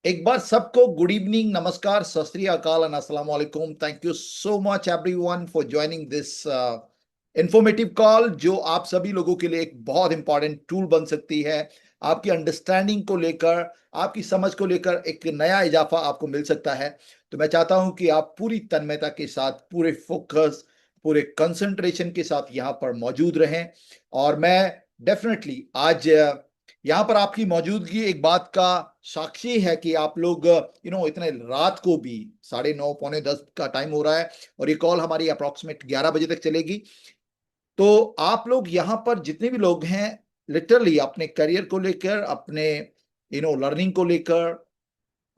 एक बार सबको good evening, नमस्कार, सत श्री अकाल एंड अस्सलाम वालेकुम। Thank you so much everyone for joining this informative call, जो आप सभी लोगों के लिए एक बहुत इंपॉर्टेंट टूल बन सकती है। आपकी अंडरस्टैंडिंग को लेकर, आपकी समझ को लेकर एक नया इजाफा आपको मिल सकता है। तो मैं चाहता हूं कि आप पूरी तन्मयता के साथ, पूरे फोकस, पूरे कंसंट्रेशन के साथ यहाँ पर मौजूद रहें। और मैं डेफिनेटली आज यहाँ पर आपकी मौजूदगी एक बात का साक्षी है कि आप लोग इतने रात को भी 9:30 पौने 10 का टाइम हो रहा है और ये कॉल हमारी अप्रोक्सीमेट 11 बजे तक चलेगी। तो आप लोग यहाँ पर जितने भी लोग हैं, लिटरली अपने करियर को लेकर, अपने लर्निंग को लेकर,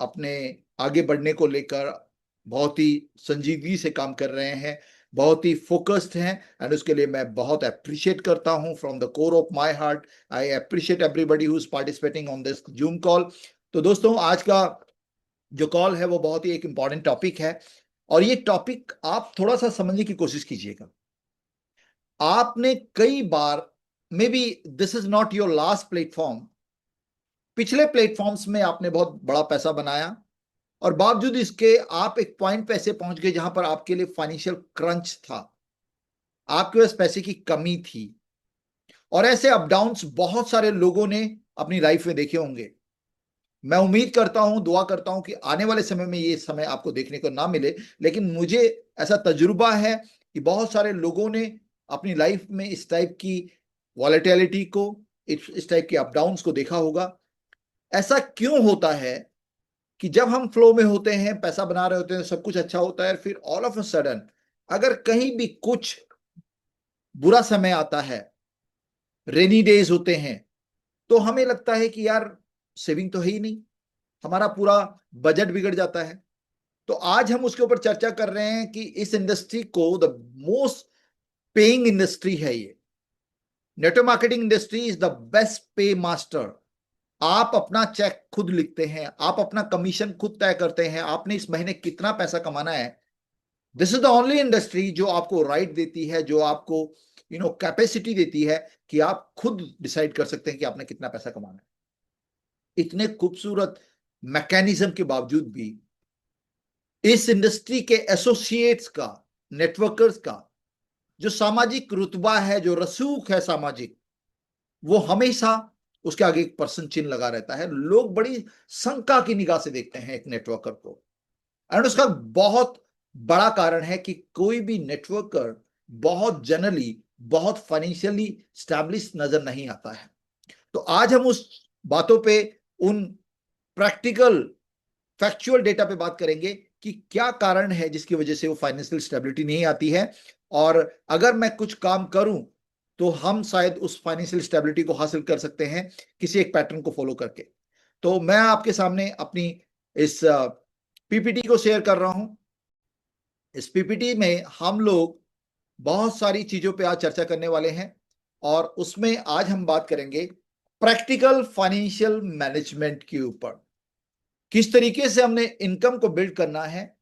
अपने आगे बढ़ने को लेकर बहुत ही संजीदगी से काम कर रहे हैं, बहुत ही फोकस्ड हैं। एंड उसके लिए मैं बहुत अप्रिशिएट करता हूं from the core of my heart. I appreciate everybody who is participating on this zoom call. तो दोस्तों, आज का जो कॉल है वो बहुत ही एक इंपॉर्टेंट टॉपिक है। और ये टॉपिक आप थोड़ा सा समझने की कोशिश कीजिएगा। आपने कई बार, may be this is not your last platform, पिछले प्लेटफॉर्म्स में आपने बहुत बड़ा पैसा बनाया और बावजूद इसके आप एक पॉइंट पे ऐसे पहुंच गए जहां पर आपके लिए फाइनेंशियल क्रंच था, आपके पास पैसे की कमी थी। और ऐसे अप डाउन्स बहुत सारे लोगों ने अपनी लाइफ में देखे होंगे। मैं उम्मीद करता हूं, दुआ करता हूं कि आने वाले समय में ये समय आपको देखने को ना मिले, लेकिन मुझे ऐसा तजुर्बा है कि बहुत सारे लोगों ने अपनी लाइफ में इस टाइप की वॉलेटिलिटी को, इस टाइप के अप डाउन्स को देखा होगा। ऐसा क्यों होता है कि जब हम फ्लो में होते हैं, पैसा बना रहे होते हैं, सब कुछ अच्छा होता है, फिर ऑल ऑफ अ सडन अगर कहीं भी कुछ बुरा समय आता है, रेनी डेज होते हैं, तो हमें लगता है कि यार सेविंग तो है ही नहीं, हमारा पूरा बजट बिगड़ जाता है। तो आज हम उसके ऊपर चर्चा कर रहे हैं कि इस इंडस्ट्री को, द मोस्ट पेइंग इंडस्ट्री है ये। Network marketing industry is the best पे मास्टर। आप अपना चेक खुद लिखते हैं, आप अपना कमीशन खुद तय करते हैं, आपने इस महीने कितना पैसा कमाना है। This is the only industry जो आपको राइट देती है, जो आपको कैपेसिटी देती है कि आप खुद डिसाइड कर सकते हैं कि आपने कितना पैसा कमाना है। इतने खूबसूरत मैकेनिज्म के बावजूद भी इस इंडस्ट्री के एसोसिएट्स का, नेटवर्कर्स का जो सामाजिक रुतबा है, जो रसूख है सामाजिक, वो हमेशा उसके आगे एक पर्सन चिन्ह लगा रहता है। लोग बड़ी शंका की निगाह से देखते हैं एक नेटवर्कर को। एंड उसका बहुत बड़ा कारण है कि कोई भी नेटवर्कर बहुत जनरली, बहुत फाइनेंशियली स्टैब्लिश नजर नहीं आता है। तो आज हम उस बातों पे, उन प्रैक्टिकल फैक्चुअल डेटा पे बात करेंगे कि क्या कारण है जिसकी वजह से वो फाइनेंशियल स्टेबिलिटी नहीं आती है। और अगर मैं कुछ काम करूं तो हम शायद उस फाइनेंशियल स्टेबिलिटी को हासिल कर सकते हैं किसी एक पैटर्न को फॉलो करके। तो मैं आपके सामने अपनी इस पीपीटी को शेयर कर रहा हूं। इस पीपीटी में हम लोग बहुत सारी चीजों पे आज चर्चा करने वाले हैं और उसमें आज हम बात करेंगे प्रैक्टिकल फाइनेंशियल मैनेजमेंट के ऊपर। किस तरीके से हमने इनकम को बिल्ड करना है।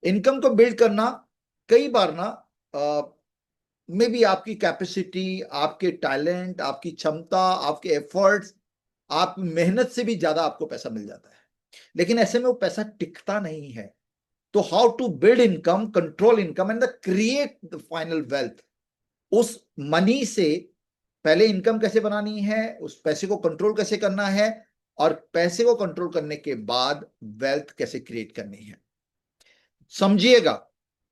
इनकम को बिल्ड करना कई बार ना मे बी आपकी कैपेसिटी, आपके टैलेंट, आपकी क्षमता, आपके एफर्ट्स, आप मेहनत से भी ज्यादा आपको पैसा मिल जाता है, लेकिन ऐसे में वो पैसा टिकता नहीं है। तो how to build income, control income and the create the final wealth. उस मनी से पहले इनकम कैसे बनानी है, उस पैसे को कंट्रोल कैसे करना है, और पैसे को कंट्रोल करने के बाद वेल्थ कैसे क्रिएट करनी है। समझिएगा,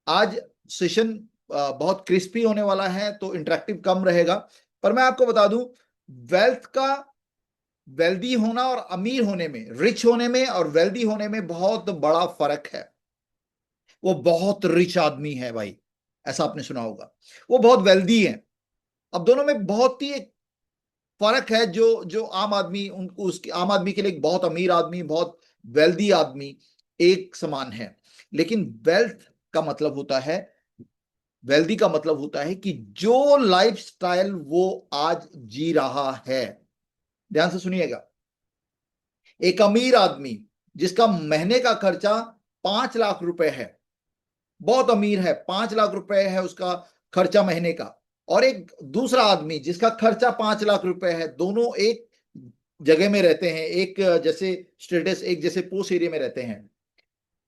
आज सेशन बहुत क्रिस्पी होने वाला है, तो इंटरेक्टिव कम रहेगा। पर मैं आपको बता दूं, वेल्थ का, वेल्दी होना और अमीर होने में, रिच होने में और वेल्दी होने में बहुत बड़ा फर्क है। वो बहुत रिच आदमी है भाई, ऐसा आपने सुना होगा, वो बहुत वेल्दी है। अब दोनों में बहुत ही एक फर्क है। जो जो आम आदमी, उनको, उसके आम आदमी के लिए एक बहुत अमीर आदमी, बहुत वेल्दी आदमी एक समान है। लेकिन वेल्थ का मतलब होता है, वेल्दी का मतलब होता है कि जो लाइफस्टाइल वो आज जी रहा है। ध्यान से सुनिएगा। एक अमीर आदमी जिसका महीने का खर्चा 5 लाख रुपए है, बहुत अमीर है, 5 लाख रुपए है उसका खर्चा महीने का, और एक दूसरा आदमी जिसका खर्चा 5 लाख रुपए है, दोनों एक जगह में रहते हैं, एक जैसे स्टेटस, एक जैसे पोस्ट एरिया में रहते हैं।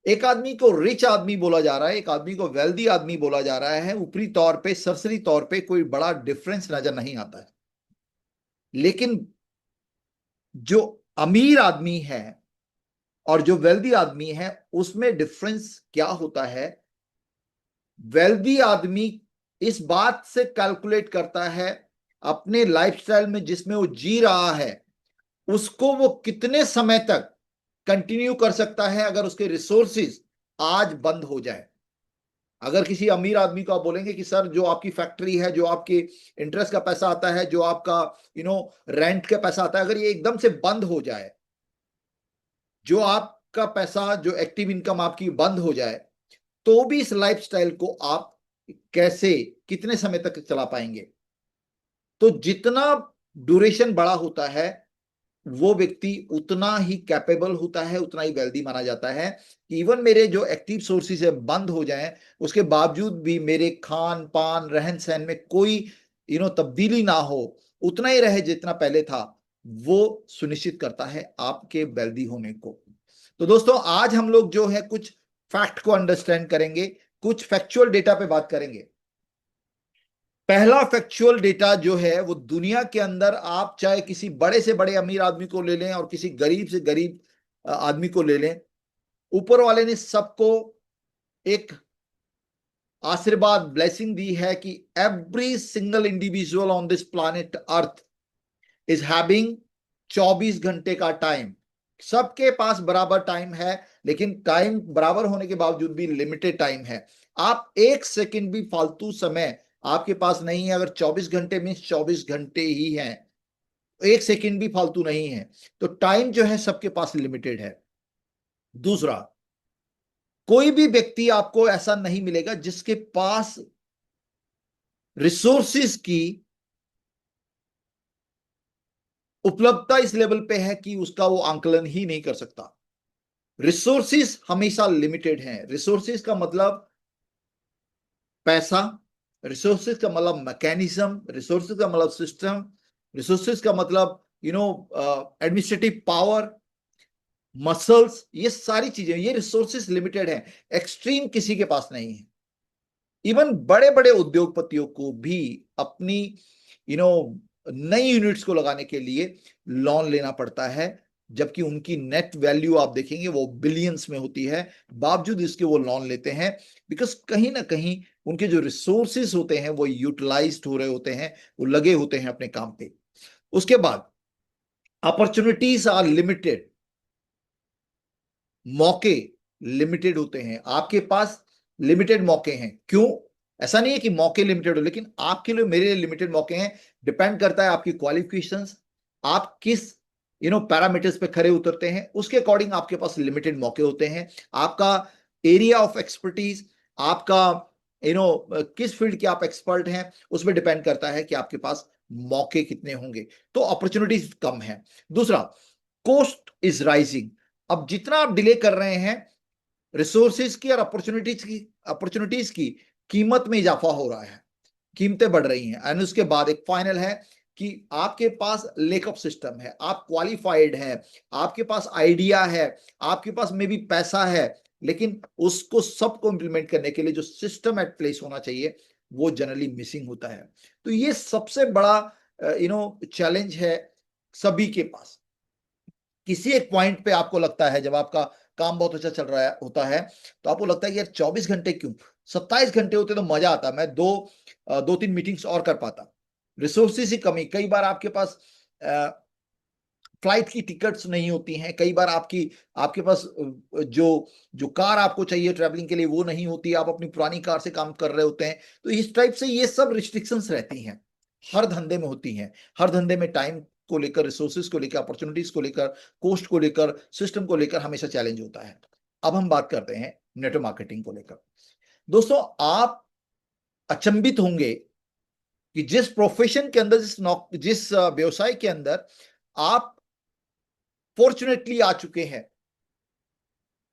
एक आदमी को रिच आदमी बोला जा रहा है, एक आदमी को वेल्दी आदमी बोला जा रहा है। ऊपरी तौर पे, सरसरी तौर पे कोई बड़ा डिफरेंस नजर नहीं आता है, लेकिन जो अमीर आदमी है और जो वेल्दी आदमी है उसमें डिफरेंस क्या होता है। वेल्दी आदमी इस बात से कैलकुलेट करता है अपने लाइफस्टाइल में जिसमें वो जी रहा है, उसको वो कितने समय तक कंटिन्यू कर सकता है अगर उसके रिसोर्सेज आज बंद हो जाए। अगर किसी अमीर आदमी को आप बोलेंगे कि सर, जो आपकी फैक्ट्री है, जो आपके इंटरेस्ट का पैसा आता है, जो आपका रेंट का पैसा आता है, अगर ये एकदम से बंद हो जाए, जो आपका पैसा, जो एक्टिव इनकम आपकी बंद हो जाए, तो भी इस लाइफस्टाइल को आप कैसे, कितने समय तक चला पाएंगे। तो जितना ड्यूरेशन बड़ा होता है, वो व्यक्ति उतना ही कैपेबल होता है, उतना ही वेल्दी माना जाता है। कि इवन मेरे जो एक्टिव सोर्सेज है बंद हो जाएं, उसके बावजूद भी मेरे खान पान रहन सहन में कोई तब्दीली ना हो, उतना ही रहे जितना पहले था, वो सुनिश्चित करता है आपके वेल्दी होने को। तो दोस्तों, आज हम लोग जो है कुछ फैक्ट को अंडरस्टैंड करेंगे, कुछ फैक्चुअल डेटा पे बात करेंगे। पहला फैक्चुअल डेटा जो है वो दुनिया के अंदर, आप चाहे किसी बड़े से बड़े अमीर आदमी को ले लें और किसी गरीब से गरीब आदमी को ले लें, ऊपर वाले ने सबको एक आशीर्वाद, ब्लेसिंग दी है कि every single individual on this planet earth is having 24 घंटे का टाइम। सबके पास बराबर टाइम है, लेकिन टाइम बराबर होने के बावजूद भी लिमिटेड टाइम है। आप एक सेकंड भी फालतू समय आपके पास नहीं है। अगर 24 घंटे में 24 घंटे ही हैं, एक सेकंड भी फालतू नहीं है, तो टाइम जो है सबके पास लिमिटेड है। दूसरा, कोई भी व्यक्ति आपको ऐसा नहीं मिलेगा जिसके पास रिसोर्सिस की उपलब्धता इस लेवल पे है कि उसका वो आंकलन ही नहीं कर सकता। रिसोर्सिस हमेशा लिमिटेड हैं। रिसोर्सिस का मतलब पैसा, रिसोर्सेज का मतलब मैकेनिज्म, रिसोर्सेज का मतलब सिस्टम, रिसोर्सेज का मतलब एडमिनिस्ट्रेटिव पावर, मसल्स, ये सारी चीजें, ये रिसोर्सेज लिमिटेड है। एक्सट्रीम किसी के पास नहीं है। इवन बड़े बड़े उद्योगपतियों को भी अपनी यू नो नई यूनिट्स को लगाने के लिए लोन लेना पड़ता है, जबकि उनकी नेट वैल्यू आप देखेंगे वो बिलियंस में होती है। बावजूद इसके वो लोन लेते हैं, बिकॉज कहीं ना कहीं उनके जो रिसोर्सेस होते हैं वो यूटिलाइज्ड हो रहे होते हैं, वो लगे होते हैं अपने काम पे। उसके बाद अपॉर्चुनिटीज आर लिमिटेड, मौके लिमिटेड होते हैं। आपके पास लिमिटेड मौके हैं। क्यों? ऐसा नहीं है कि मौके लिमिटेड हो, लेकिन आपके लिए, मेरे लिए लिमिटेड मौके हैं। डिपेंड करता है आपकी क्वालिफिकेशंस, आप किस पैरामीटर्स पे खरे उतरते हैं, उसके अकॉर्डिंग आपके पास लिमिटेड मौके होते हैं। आपका एरिया ऑफ एक्सपर्टीज, आपका किस फील्ड के आप एक्सपर्ट हैं, उसमें डिपेंड करता है कि आपके पास मौके कितने होंगे। तो अपॉर्चुनिटीज कम है। दूसरा, कोस्ट इज राइजिंग। अब जितना आप डिले कर रहे हैं, रिसोर्सेज की और अपॉर्चुनिटीज की कीमत में इजाफा हो रहा है, कीमतें बढ़ रही हैं। एंड उसके बाद एक फाइनल है कि आपके पास लेक ऑफ सिस्टम है, आप क्वालिफाइड हैं, आपके पास आइडिया है, आपके पास में भी पैसा है, लेकिन उसको सबको इंप्लीमेंट करने के लिए जो सिस्टम एट प्लेस होना चाहिए, वो जनरली मिसिंग होता है। तो ये सबसे बड़ा चैलेंज है सभी के पास। किसी एक पॉइंट पे आपको लगता है, जब आपका काम बहुत अच्छा चल रहा है होता है, तो आपको लगता है कि यार 24 घंटे क्यों, 27 घंटे होते तो मजा आता, मैं दो तीन मीटिंग्स और कर पाता। रिसोर्सेज की कमी, कई बार आपके पास फ्लाइट की टिकट्स नहीं होती हैं, कई बार आपके पास जो जो कार आपको चाहिए ट्रैवलिंग के लिए वो नहीं होती, आप अपनी पुरानी कार से काम कर रहे होते हैं। तो इस टाइप से ये सब रिस्ट्रिक्शंस रहती हैं, हर धंधे में होती हैं। हर धंधे में टाइम को लेकर, रिसोर्सेज को लेकर, अपॉर्चुनिटीज को लेकर, कोस्ट को लेकर, सिस्टम को लेकर हमेशा चैलेंज होता है। अब हम बात करते हैं नेटवर्क मार्केटिंग को लेकर। दोस्तों, आप अचंभित होंगे कि जिस प्रोफेशन के अंदर, जिस व्यवसाय के अंदर आप फॉर्चुनेटली आ चुके हैं,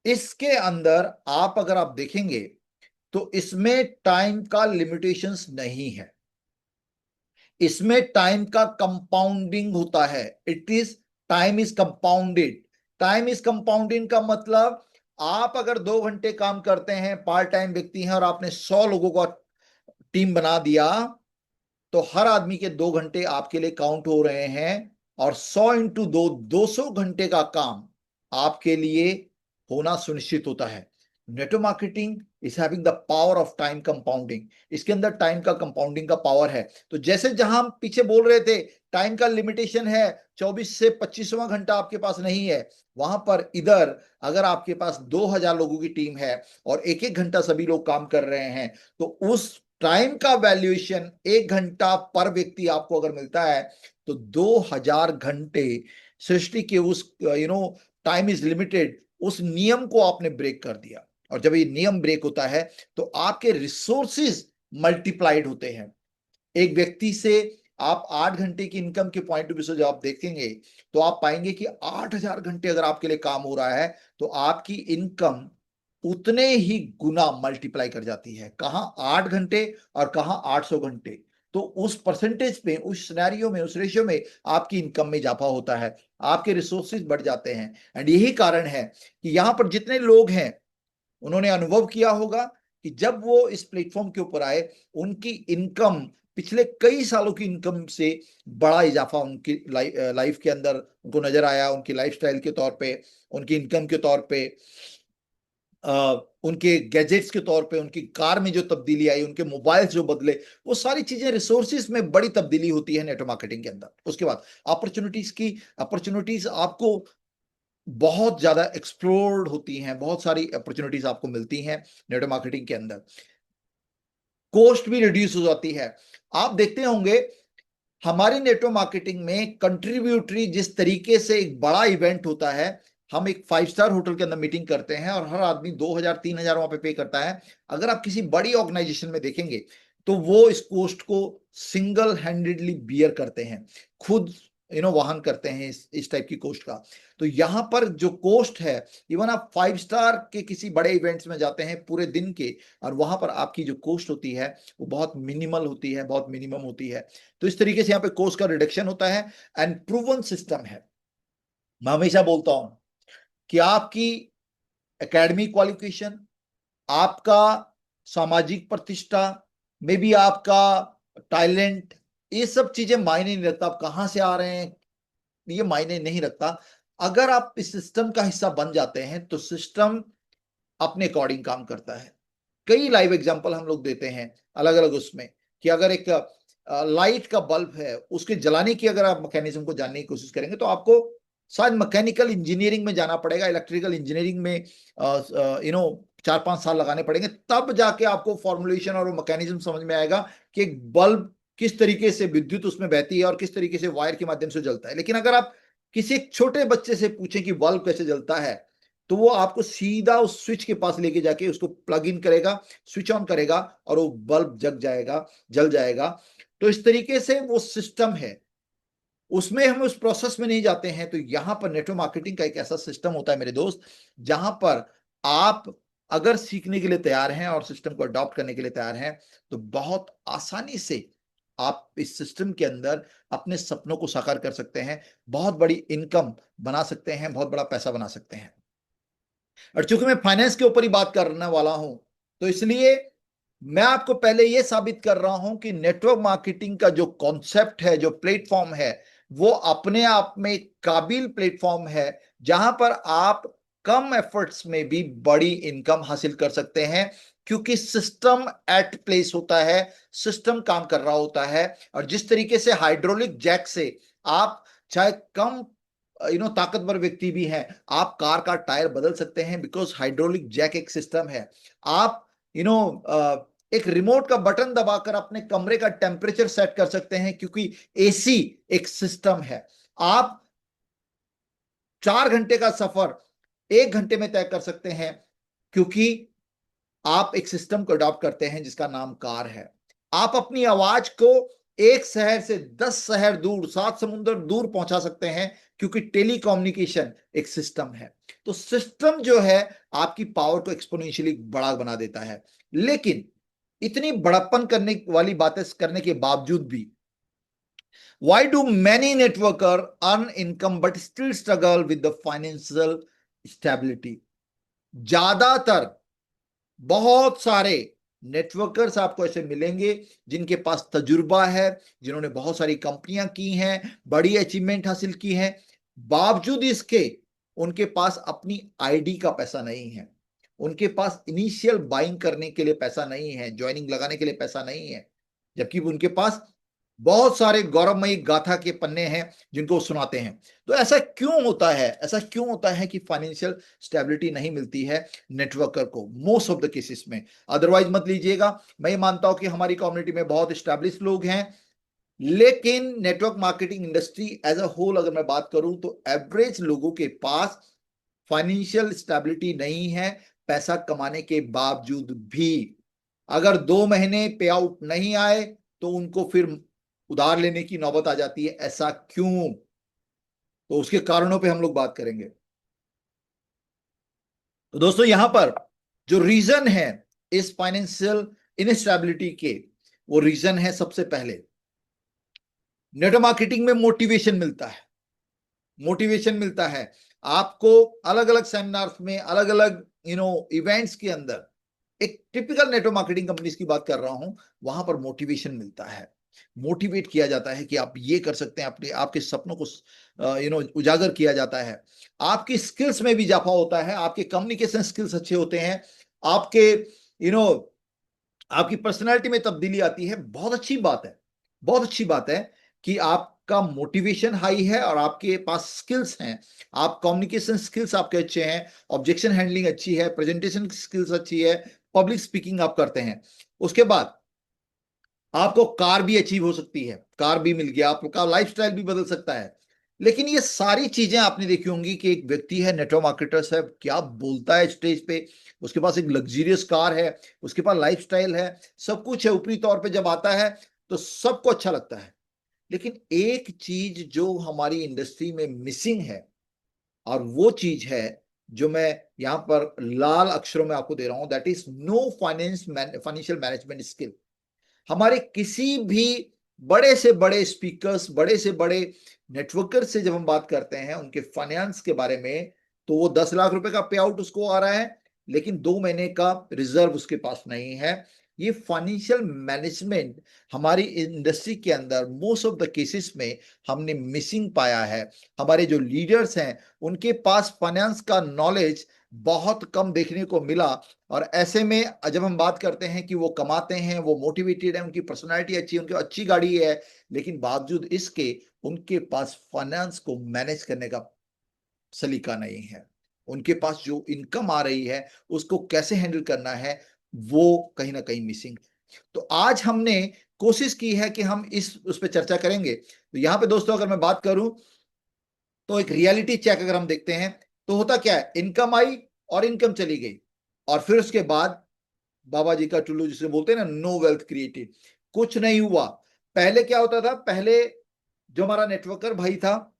इसके अंदर आप अगर आप देखेंगे तो इसमें टाइम का लिमिटेशंस नहीं है। इसमें टाइम का कंपाउंडिंग होता है। It is time is compounded. Time is compounding का मतलब, आप अगर 2 घंटे काम करते हैं, पार्ट टाइम व्यक्ति हैं, और आपने 100 लोगों का टीम बना दिया, तो हर आदमी के 2 घंटे आपके लिए काउंट हो रहे हैं, और 100 × 2 200 घंटे का काम आपके लिए होना सुनिश्चित होता है। Network marketing is having the power of time compounding. इसके अंदर टाइम का कंपाउंडिंग का पावर है। तो जैसे जहां हम पीछे बोल रहे थे टाइम का लिमिटेशन है, 24 से 25वां घंटा आपके पास नहीं है, वहां पर इधर अगर आपके पास 2000 लोगों की टीम है और एक एक घंटा सभी लोग काम कर रहे हैं, तो उस टाइम का वैल्यूएशन 1 घंटा पर व्यक्ति आपको अगर मिलता है, तो 2000 घंटे सृष्टि के उस टाइम इज लिमिटेड, उस नियम को आपने ब्रेक कर दिया। और जब ये नियम ब्रेक होता है तो आपके रिसोर्सेज मल्टीप्लाइड होते हैं। एक व्यक्ति से आप 8 घंटे की इनकम के पॉइंट ऑफ व्यू से जब आप देखेंगे, तो आप पाएंगे कि 8000 घंटे अगर आपके लिए काम हो रहा है, तो आपकी इनकम उतने ही गुना मल्टीप्लाई कर जाती है। कहां 8 घंटे और कहां 800 घंटे। तो उस परसेंटेज पे, उस सिनेरियो में, उस रेशियो में आपकी इनकम में इजाफा होता है, आपके रिसोर्सेज बढ़ जाते हैं। एंड यही कारण है कि यहां पर जितने लोग हैं, उन्होंने अनुभव किया होगा कि जब वो इस प्लेटफॉर्म के ऊपर आए, उनकी इनकम पिछले कई सालों की इनकम से बड़ा इजाफा उनकी लाइफ के अंदर उनको नजर आया। उनकी लाइफस्टाइल के तौर पे, उनकी इनकम के तौर पे, उनके गैजेट्स के तौर पे, उनकी कार में जो तब्दीली आई, उनके मोबाइल्स जो बदले, वो सारी चीजें, रिसोर्सेज में बड़ी तब्दीली होती है नेटवर्क मार्केटिंग के अंदर। उसके बाद अपॉर्चुनिटीज आपको बहुत ज्यादा एक्सप्लोर्ड होती हैं, बहुत सारी अपॉर्चुनिटीज आपको मिलती हैं नेटवर्क मार्केटिंग के अंदर। कॉस्ट भी रिड्यूस हो जाती है। आप देखते होंगे हमारी नेटवर्क मार्केटिंग में कंट्रीब्यूटरी जिस तरीके से एक बड़ा इवेंट होता है, हम एक 5 स्टार होटल के अंदर मीटिंग करते हैं और हर आदमी 2000 3000 वहां पे करता है। अगर आप किसी बड़ी ऑर्गेनाइजेशन में देखेंगे, तो वो इस कॉस्ट को सिंगल हैंडेडली बियर करते हैं, खुद वहन करते हैं इस टाइप की कॉस्ट का। तो यहां पर जो कॉस्ट है, इवन आप 5 स्टार के किसी बड़े इवेंट्स में जाते हैं पूरे दिन के, और वहां पर आपकी जो कॉस्ट होती है वो बहुत मिनिमल होती है, बहुत मिनिमम होती है। तो इस तरीके से यहां पे कॉस्ट का रिडक्शन होता है। एंड प्रूवन सिस्टम है। मैं हमेशा बोलता हूं कि आपकी एकेडमिक क्वालिफिकेशन, आपका सामाजिक प्रतिष्ठा, मे बी आपका टैलेंट, ये सब चीजें मायने नहीं रखता। आप कहां से आ रहे हैं, ये मायने नहीं रखता। अगर आप इस सिस्टम का हिस्सा बन जाते हैं, तो सिस्टम अपने अकॉर्डिंग काम करता है। कई लाइव एग्जांपल हम लोग देते हैं अलग अलग उसमें, कि अगर एक लाइट का बल्ब है, उसके जलाने की अगर आप मैकेनिज्म को जानने की कोशिश करेंगे, तो आपको शायद मैकेनिकल इंजीनियरिंग में जाना पड़ेगा, इलेक्ट्रिकल इंजीनियरिंग में 4 5 साल लगाने पड़ेंगे, तब जाके आपको फॉर्मुलेशन और मैकेनिज्म समझ में आएगा कि एक बल्ब किस तरीके से विद्युत उसमें बहती है और किस तरीके से वायर के माध्यम से जलता है। लेकिन अगर आप किसी एक छोटे बच्चे से पूछें कि बल्ब कैसे जलता है, तो वो आपको सीधा उस स्विच के पास लेके जाके उसको प्लग इन करेगा, स्विच ऑन करेगा, और वो बल्ब जग जाएगा, जल जाएगा। तो इस तरीके से वो सिस्टम है, उसमें हम उस प्रोसेस में नहीं जाते हैं। तो यहां पर नेटवर्क मार्केटिंग का एक ऐसा सिस्टम होता है मेरे दोस्त, जहां पर आप अगर सीखने के लिए तैयार हैं और सिस्टम को अडॉप्ट करने के लिए तैयार हैं, तो बहुत आसानी से आप इस सिस्टम के अंदर अपने सपनों को साकार कर सकते हैं, बहुत बड़ी इनकम बना सकते हैं, बहुत बड़ा पैसा बना सकते हैं। और चूंकि मैं फाइनेंस के ऊपर ही बात करने वाला हूं, तो इसलिए मैं आपको पहले यह साबित कर रहा हूं कि नेटवर्क मार्केटिंग का जो कॉन्सेप्ट है, जो प्लेटफॉर्म है, वो अपने आप में काबिल प्लेटफॉर्म है, जहां पर आप कम एफर्ट्स में भी बड़ी इनकम हासिल कर सकते हैं, क्योंकि सिस्टम एट प्लेस होता है, सिस्टम काम कर रहा होता है। और जिस तरीके से हाइड्रोलिक जैक से आप चाहे कम ताकतवर व्यक्ति भी हैं, आप कार का टायर बदल सकते हैं, बिकॉज हाइड्रोलिक जैक एक सिस्टम है। आप यू नो एक रिमोट का बटन दबाकर अपने कमरे का टेम्परेचर सेट कर सकते हैं, क्योंकि एसी एक सिस्टम है। आप 4 घंटे का सफर 1 घंटे में तय कर सकते हैं, क्योंकि आप एक सिस्टम को अडॉप्ट करते हैं जिसका नाम कार है। आप अपनी आवाज को एक शहर से 10 शहर दूर, 7 समुंदर दूर पहुंचा सकते हैं, क्योंकि टेलीकम्युनिकेशन एक सिस्टम है। तो सिस्टम जो है आपकी पावर को एक्सपोनेंशियली बड़ा बना देता है। लेकिन इतनी बड़प्पन करने वाली बातें करने के बावजूद भी Why do many networker earn income but still struggle with the financial stability? ज्यादातर बहुत सारे नेटवर्कर्स आपको ऐसे मिलेंगे जिनके पास तजुर्बा है, जिन्होंने बहुत सारी कंपनियां की हैं, बड़ी अचीवमेंट हासिल की है, बावजूद इसके उनके पास अपनी आईडी का पैसा नहीं है, उनके पास इनिशियल बाइंग करने के लिए पैसा नहीं है, ज्वाइनिंग लगाने के लिए पैसा नहीं है, जबकि उनके पास बहुत सारे गौरवमयी गाथा के पन्ने हैं जिनको वो सुनाते हैं। तो ऐसा क्यों होता है, ऐसा क्यों होता है कि फाइनेंशियल स्टेबिलिटी नहीं मिलती है नेटवर्कर को मोस्ट ऑफ द केसेस में? अदरवाइज मत लीजिएगा, मैं ये मानता हूं कि हमारी कम्युनिटी में बहुत स्टैब्लिश लोग हैं, लेकिन network marketing industry as a whole अगर मैं बात करूं तो एवरेज लोगों के पास फाइनेंशियल स्टेबिलिटी नहीं है, पैसा कमाने के बावजूद भी। अगर 2 महीने पे आउट नहीं आए तो उनको फिर उधार लेने की नौबत आ जाती है। ऐसा क्यों? तो उसके कारणों पे हम लोग बात करेंगे। तो दोस्तों यहां पर जो रीजन है इस फाइनेंशियल इनस्टेबिलिटी के, वो रीजन है सबसे पहले नेटवर्क मार्केटिंग में मोटिवेशन मिलता है। मोटिवेशन मिलता है आपको अलग अलग सेमिनार्स में, अलग अलग इवेंट्स के अंदर। एक टिपिकल नेटवर्क मार्केटिंग कंपनीज की बात कर रहा हूं, वहां पर मोटिवेशन मिलता है, मोटिवेट किया जाता है कि आप ये कर सकते हैं, अपने आपके सपनों को उजागर किया जाता है, आपकी स्किल्स में भी इजाफा होता है, आपके कम्युनिकेशन स्किल्स अच्छे होते हैं, आपके यू नो आपकी पर्सनैलिटी में तब्दीली आती है। बहुत अच्छी बात है, बहुत अच्छी बात है कि आपका मोटिवेशन हाई है और आपके पास स्किल्स हैं, आप कम्युनिकेशन स्किल्स आपके अच्छे हैं, ऑब्जेक्शन हैंडलिंग अच्छी है, प्रेजेंटेशन स्किल्स अच्छी है, पब्लिक स्पीकिंग आप करते हैं। उसके बाद आपको कार भी अचीव हो सकती है, कार भी मिल गया, आपका लाइफस्टाइल भी बदल सकता है। लेकिन ये सारी चीजें आपने देखी होंगी कि एक व्यक्ति है, नेटवर्क मार्केटर्स है, क्या बोलता है स्टेज पे, उसके पास एक लग्जरियस कार है, उसके पास लाइफस्टाइल है, सब कुछ है, ऊपरी तौर पे जब आता है तो सबको अच्छा लगता है। लेकिन एक चीज जो हमारी इंडस्ट्री में मिसिंग है, और वो चीज है जो मैं यहां पर लाल अक्षरों में आपको दे रहा हूं, that is no financial management skill. हमारे किसी भी बड़े से बड़े स्पीकर्स, बड़े से बड़े नेटवर्कर से जब हम बात करते हैं उनके फाइनेंस के बारे में, तो वो 10 लाख रुपए का पे आउट उसको आ रहा है, लेकिन 2 महीने का रिजर्व उसके पास नहीं है। ये फाइनेंशियल मैनेजमेंट हमारी इंडस्ट्री के अंदर मोस्ट ऑफ द केसेस में हमने मिसिंग पाया है। हमारे जो लीडर्स हैं उनके पास फाइनेंस का नॉलेज बहुत कम देखने को मिला, और ऐसे में जब हम बात करते हैं कि वो कमाते हैं, वो मोटिवेटेड है, उनकी पर्सनालिटी अच्छी है, उनकी अच्छी गाड़ी है, लेकिन बावजूद इसके उनके पास फाइनेंस को मैनेज करने का सलीका नहीं है। उनके पास जो इनकम आ रही है उसको कैसे हैंडल करना है, वो कहीं ना कहीं मिसिंग। तो आज हमने कोशिश की है कि हम इस उस पर चर्चा करेंगे। तो यहां पे दोस्तों अगर मैं बात करूं तो एक रियलिटी चेक अगर हम देखते हैं तो होता क्या है, इनकम आई और इनकम चली गई, और फिर उसके बाद बाबा जी का टुल्लू जिसे बोलते हैं ना, नो वेल्थ क्रिएटेड, कुछ नहीं हुआ। पहले क्या होता था, पहले जो हमारा नेटवर्कर भाई था,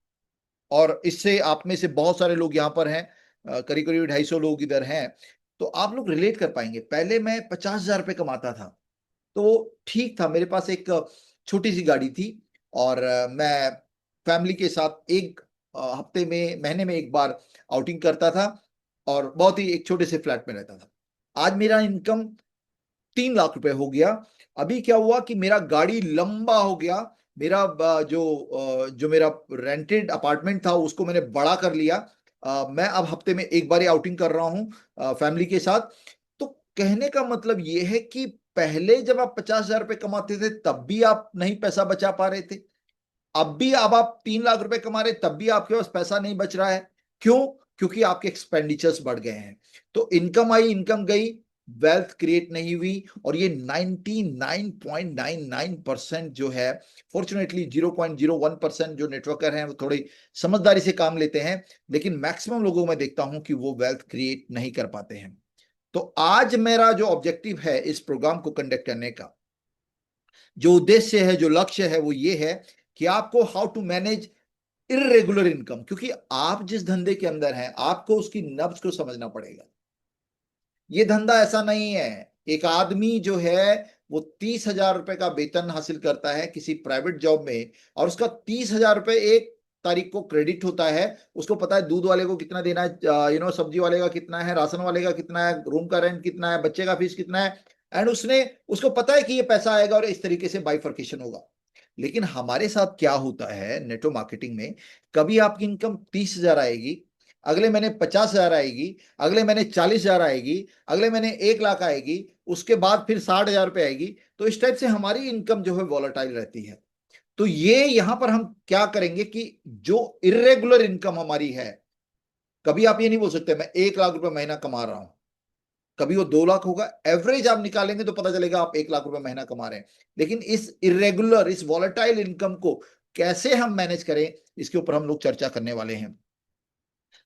और इससे आप में से बहुत सारे लोग यहाँ पर हैं, करीब करीब 250 लोग इधर हैं, तो आप लोग रिलेट कर पाएंगे। पहले मैं 50,000 रुपये कमाता था, तो ठीक था, मेरे पास एक छोटी सी गाड़ी थी, और मैं फैमिली के साथ एक हफ्ते में, महीने में एक बार आउटिंग करता था, और बहुत ही एक छोटे से फ्लैट में रहता था। आज मेरा इनकम 3 लाख रुपए हो गया। अभी क्या हुआ कि मेरा गाड़ी लंबा हो गया, मेरा जो मेरा रेंटेड अपार्टमेंट था उसको मैंने बड़ा कर लिया। मैं अब हफ्ते में एक बार ही आउटिंग कर रहा हूँ फैमिली के साथ। तो कहने का मतलब ये है कि पहले जब आप 50,000 रुपए कमाते थे तब भी आप नहीं पैसा बचा पा रहे थे, अब भी अब आप 3 लाख रुपए कमा रहे तब भी आपके पास पैसा नहीं बच रहा है। क्यों? क्योंकि आपके एक्सपेंडिचर्स बढ़ गए हैं। तो इनकम आई, इनकम गई, वेल्थ क्रिएट नहीं हुई, और ये 99.99% जो है, फॉर्चुनेटली 0.01% जो नेटवर्कर हैं वो थोड़ी समझदारी से काम लेते हैं, लेकिन मैक्सिमम लोगों में देखता हूं कि वो वेल्थ क्रिएट नहीं कर पाते हैं। तो आज मेरा जो ऑब्जेक्टिव है इस प्रोग्राम को कंडक्ट करने का, जो उद्देश्य है, जो लक्ष्य है, वो ये है कि आपको how to manage irregular income, क्योंकि आप जिस धंधे के अंदर हैं आपको उसकी नब्ज को समझना पड़ेगा। ये धंधा ऐसा नहीं है, एक आदमी जो है वो 30,000 रुपए का वेतन हासिल करता है किसी प्राइवेट जॉब में, और उसका 30,000 रुपए एक तारीख को क्रेडिट होता है, उसको पता है दूध वाले को कितना देना है, सब्जी वाले का कितना है, राशन वाले का कितना है, रूम का रेंट कितना है, बच्चे का फीस कितना है, एंड उसको पता है कि ये पैसा आएगा और इस तरीके से बाइफर्केशन होगा। लेकिन हमारे साथ क्या होता है नेटवर्क मार्केटिंग में, कभी आपकी इनकम 30,000 आएगी, अगले महीने 50,000 आएगी, अगले महीने 40,000 आएगी, अगले महीने 1 लाख आएगी, उसके बाद फिर 60,000 रुपए आएगी। तो इस टाइप से हमारी इनकम जो है वॉलेटाइल रहती है। तो ये यहां पर हम क्या करेंगे कि जो इरेगुलर इनकम हमारी है, कभी आप ये नहीं बोल सकते मैं 1 लाख रुपए महीना कमा रहा हूं, कभी वो 2 लाख होगा, एवरेज आप निकालेंगे तो पता चलेगा आप 1 लाख रुपए महीना कमा रहे हैं। लेकिन इस इरेगुलर, इस वॉलेटाइल इनकम को कैसे हम मैनेज करें, इसके ऊपर हम लोग चर्चा करने वाले हैं।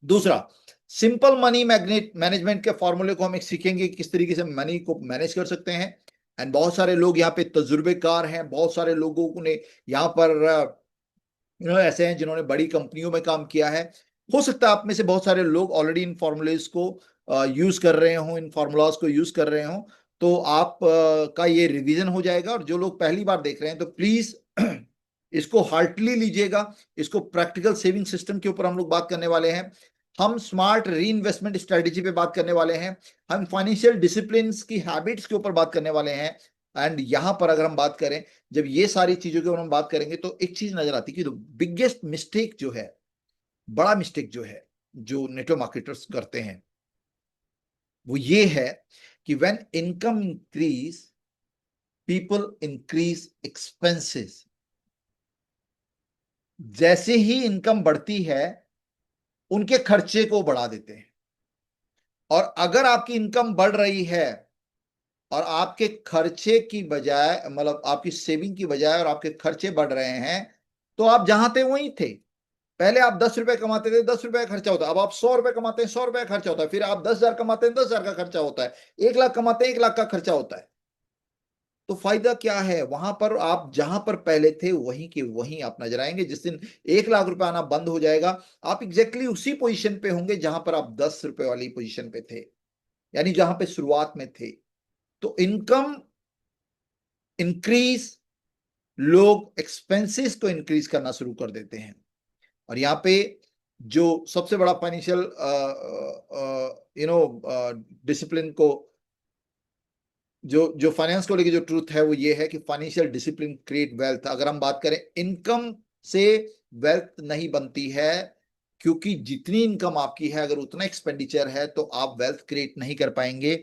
दूसरा, सिंपल मनी मैग्नेट मैनेजमेंट के फॉर्मूले को हम एक सीखेंगे, किस तरीके से मनी को मैनेज कर सकते हैं। एंड बहुत सारे लोग यहाँ पे तजुर्बेकार हैं, बहुत सारे लोगों ने यहाँ पर ऐसे हैं जिन्होंने बड़ी कंपनियों में काम किया है। हो सकता है आप में से बहुत सारे लोग ऑलरेडी इन फॉर्मूलेज को यूज कर रहे हों, इन फॉर्मूलाज को यूज कर रहे हों, तो आप का ये रिवीजन हो जाएगा। और जो लोग पहली बार देख रहे हैं तो प्लीज इसको हार्टली लीजिएगा। इसको प्रैक्टिकल सेविंग सिस्टम के ऊपर हम लोग बात करने वाले हैं, हम स्मार्ट री इन्वेस्टमेंट स्ट्रेटेजी पे बात करने वाले हैं, हम फाइनेंशियल डिसिप्लिन की हैबिट्स के ऊपर बात करने वाले हैं। एंड यहां पर अगर हम बात करें, जब ये सारी चीजों के ऊपर हम बात करेंगे तो एक चीज नजर आती है कि बिगेस्ट मिस्टेक जो है, बड़ा मिस्टेक जो है, जो नेटवर्क मार्केटर्स करते हैं, वो ये है कि when income increase people increase expenses. जैसे ही इनकम बढ़ती है उनके खर्चे को बढ़ा देते हैं। और अगर आपकी इनकम बढ़ रही है और आपके खर्चे की बजाय, मतलब आपकी सेविंग की बजाय और आपके खर्चे बढ़ रहे हैं, तो आप जहां थे वहीं थे। पहले आप 10 रुपए कमाते थे, 10 रुपए का खर्चा होता है, अब आप 100 रुपए कमाते हैं, 100 रुपए का खर्चा होता है, फिर आप 10,000 कमाते हैं, 10,000 का खर्चा होता है, 1 लाख कमाते हैं, 1 लाख का खर्चा होता है। तो फायदा क्या है, वहां पर आप जहां पर पहले थे वहीं के वहीं आप नजर आएंगे। जिस दिन 1 लाख रुपए आना बंद हो जाएगा, आप एग्जैक्टली उसी पोजीशन पे होंगे जहां पर आप 10 रुपए वाली पोजीशन पे थे, यानी जहां पे शुरुआत में थे। तो इनकम इंक्रीज, लोग एक्सपेंसेस को इंक्रीज करना शुरू कर देते हैं। और यहाँ पे जो सबसे बड़ा फाइनेंशियल डिसिप्लिन को, जो जो फाइनेंस को लेके जो ट्रूथ है वो ये है कि फाइनेंशियल डिसिप्लिन क्रिएट वेल्थ। अगर हम बात करें, इनकम से वेल्थ नहीं बनती है, क्योंकि जितनी इनकम आपकी है अगर उतना एक्सपेंडिचर है तो आप वेल्थ क्रिएट नहीं कर पाएंगे।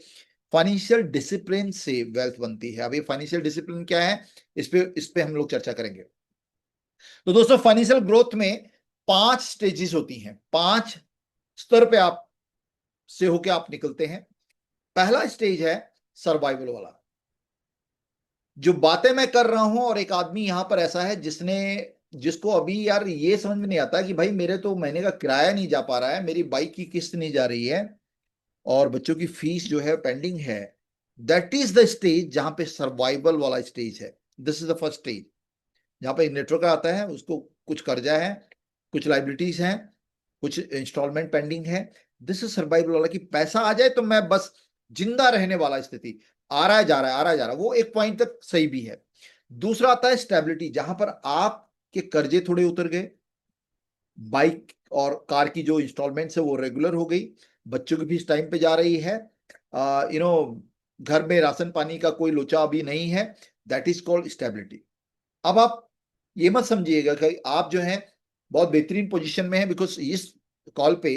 फाइनेंशियल डिसिप्लिन से वेल्थ बनती है। अभी फाइनेंशियल डिसिप्लिन क्या है, इस पे हम लोग चर्चा करेंगे। तो दोस्तों, फाइनेंशियल ग्रोथ में 5 स्टेजेस होती हैं, 5 स्तर पे आप से होके आप निकलते हैं। पहला स्टेज है सर्वाइवल वाला, जो बातें मैं कर रहा हूं। और एक आदमी यहां पर ऐसा है जिसको अभी यार ये समझ में नहीं आता कि भाई मेरे तो महीने का किराया नहीं जा पा रहा है, मेरी बाइक की किस्त नहीं जा रही है, और बच्चों की फीस जो है पेंडिंग है। दैट इज द स्टेज जहां पे सर्वाइवल वाला स्टेज है। This is the first stage, जहां पे नेटवर्क आता है, उसको कुछ कर्जा है, कुछ लाइबिलिटीज हैं, कुछ इंस्टॉलमेंट पेंडिंग है। दिस इज सर्वाइवल वाला, कि पैसा आ जाए तो मैं बस जिंदा रहने वाला स्थिति। आ रहा है जा रहा है, आ रहा है जा रहा है, वो एक पॉइंट तक सही भी है। दूसरा आता है स्टेबिलिटी, जहां पर आपके कर्जे थोड़े उतर गए, बाइक और कार की जो इंस्टॉलमेंट्स है वो रेगुलर हो गई, बच्चों की फीस टाइम पे जा रही है, घर में राशन पानी का कोई लोचा अभी नहीं है। That is called stability. अब आप ये मत समझिएगा कि आप जो हैं बहुत बेहतरीन पोजीशन में हैं, बिकॉज इस कॉल पे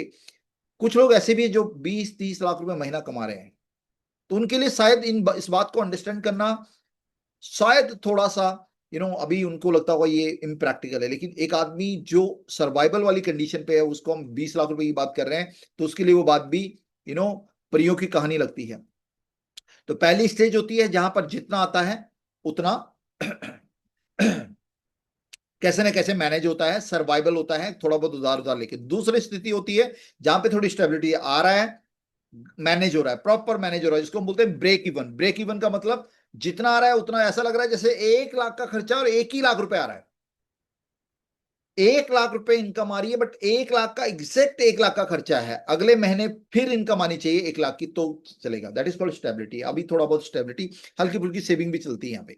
कुछ लोग ऐसे भी हैं जो 20-30 लाख रुपए महीना कमा रहे हैं। तो उनके लिए शायद इस बात को अंडरस्टैंड करना शायद थोड़ा सा अभी उनको लगता होगा ये इम्प्रैक्टिकल है। लेकिन एक आदमी जो सर्वाइवल वाली कंडीशन पे है, उसको हम 20 लाख रुपए की बात कर रहे हैं, तो उसके लिए वो बात भी परियों की कहानी लगती है। तो पहली स्टेज होती है जहां पर जितना आता है उतना कैसे ना कैसे मैनेज होता है, सर्वाइवल होता है, थोड़ा बहुत उधार उधार लेके। दूसरी स्थिति होती है जहां पे थोड़ी स्टेबिलिटी आ रहा है, मैनेज हो रहा है, प्रॉपर मैनेज हो रहा है, जिसको हम बोलते हैं ब्रेक इवन। ब्रेक इवन का मतलब जितना आ रहा है उतना ऐसा लग रहा है जैसे 1 लाख का खर्चा और 1 ही लाख रुपए आ रहा है। 1 लाख रुपए इनकम आ रही है, बट 1 लाख का एग्जैक्ट 1 लाख का खर्चा है, अगले महीने फिर इनकम आनी चाहिए 1 लाख की, तो चलेगा। That is called stability. अभी थोड़ा बहुत स्टेबिलिटी, हल्की फुल्की सेविंग भी चलती है यहाँ पे।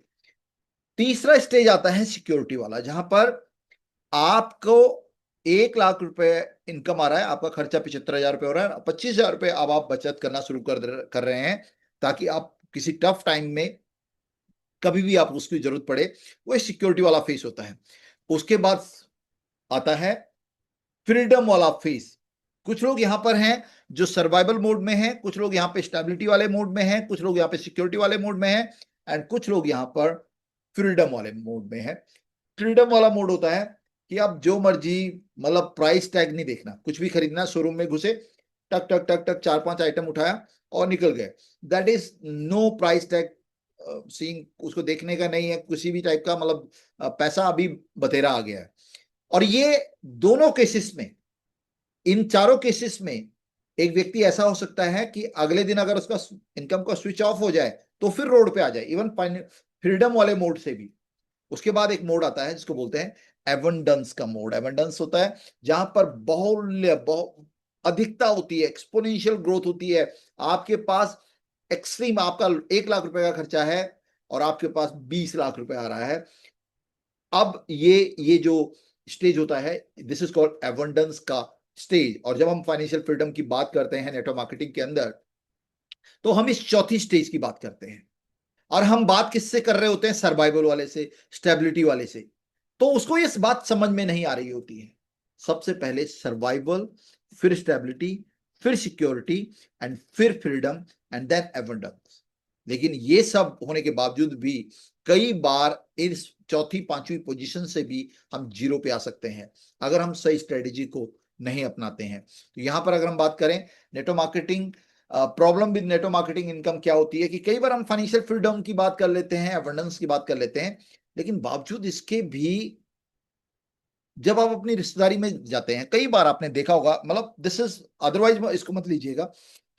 तीसरा स्टेज आता है सिक्योरिटी वाला, जहां पर आपको 1 लाख रुपए इनकम आ रहा है, आपका खर्चा 75,000 रुपए हो रहा है, 25,000 रुपए अब आप बचत करना शुरू कर रहे हैं, ताकि आप किसी टफ टाइम में कभी भी आप उसकी जरूरत पड़े, वो सिक्योरिटी वाला फेस होता है। उसके बाद आता है फ्रीडम वाला फेस। कुछ लोग यहां पर हैं जो सर्वाइवल मोड में हैं, कुछ लोग यहां पे स्टेबिलिटी वाले मोड में हैं, कुछ लोग यहां पे सिक्योरिटी वाले मोड में हैं, एंड कुछ लोग यहां पर फ्रीडम वाले मोड में हैं। फ्रीडम वाला मोड होता है कि आप जो मर्जी, मतलब प्राइस टैग नहीं देखना, कुछ भी खरीदना, शोरूम में घुसे, टक टक टक टक 4-5 आइटम उठाया और निकल गए। That is no price tag seeing, उसको देखने का नहीं है किसी भी टाइप का, मतलब पैसा अभी बतेरा आ गया है। और ये दोनों केसेस में, इन चारों केसेस में एक व्यक्ति ऐसा हो सकता है कि अगले दिन अगर उसका इनकम का स्विच ऑफ हो जाए तो फिर रोड पे आ जाए, इवन फ्रीडम वाले मोड से भी। उसके बाद एक मोड आता है जिसको बोलते हैं एबंडेंस का मोड। एबंडेंस होता है जहां पर बहुत अधिकता होती है, एक्सपोनेंशियल ग्रोथ होती है। आपके पास एक्सट्रीम, आपका 1 लाख रुपए का खर्चा है और आपके पास 20 लाख रुपए आ रहा है। अब ये जो स्टेज होता है, दिस इज कॉल्ड एबंडेंस का स्टेज। और जब हम फाइनेंशियल फ्रीडम की बात करते हैं नेटवर्क मार्केटिंग के अंदर, तो हम इस चौथी स्टेज की बात करते हैं। और हम बात किससे कर रहे होते हैं? सर्वाइवल वाले से, स्टेबिलिटी वाले से। तो उसको ये बात समझ में नहीं आ रही होती है। सबसे पहले सर्वाइवल, फिर स्टेबिलिटी, फिर सिक्योरिटी, एंड फिर फ्रीडम, एंड देन एबंडेंस। लेकिन ये सब होने के बावजूद भी कई बार इस चौथी पांचवी पोजीशन से भी हम जीरो पे आ सकते हैं अगर हम सही स्ट्रेटेजी को नहीं अपनाते हैं। तो यहां पर अगर हम बात करें network marketing, problem with network marketing income क्या होती है कि कई बार हम फाइनेंशियल फ्रीडम की बात कर लेते हैं, एबंडेंस की बात कर लेते हैं, लेकिन बावजूद इसके भी जब आप अपनी रिश्तेदारी में जाते हैं, कई बार आपने देखा होगा, मतलब दिस इज अदरवाइज इसको मत लीजिएगा,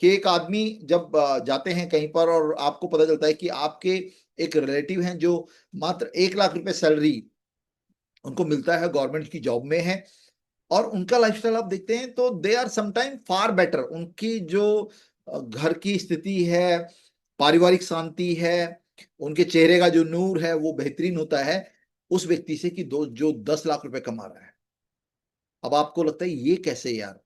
कि एक आदमी जब जाते हैं कहीं पर और आपको पता चलता है कि आपके एक रिलेटिव हैं जो मात्र 1 लाख रुपए सैलरी उनको मिलता है, गवर्नमेंट की जॉब में है, और उनका लाइफस्टाइल आप देखते हैं तो they are sometime far better. उनकी जो घर की स्थिति है, पारिवारिक शांति है, उनके चेहरे का जो नूर है वो बेहतरीन होता है उस व्यक्ति से कि जो 10 लाख रुपए कमा रहा है। अब आपको लगता है ये कैसे यार,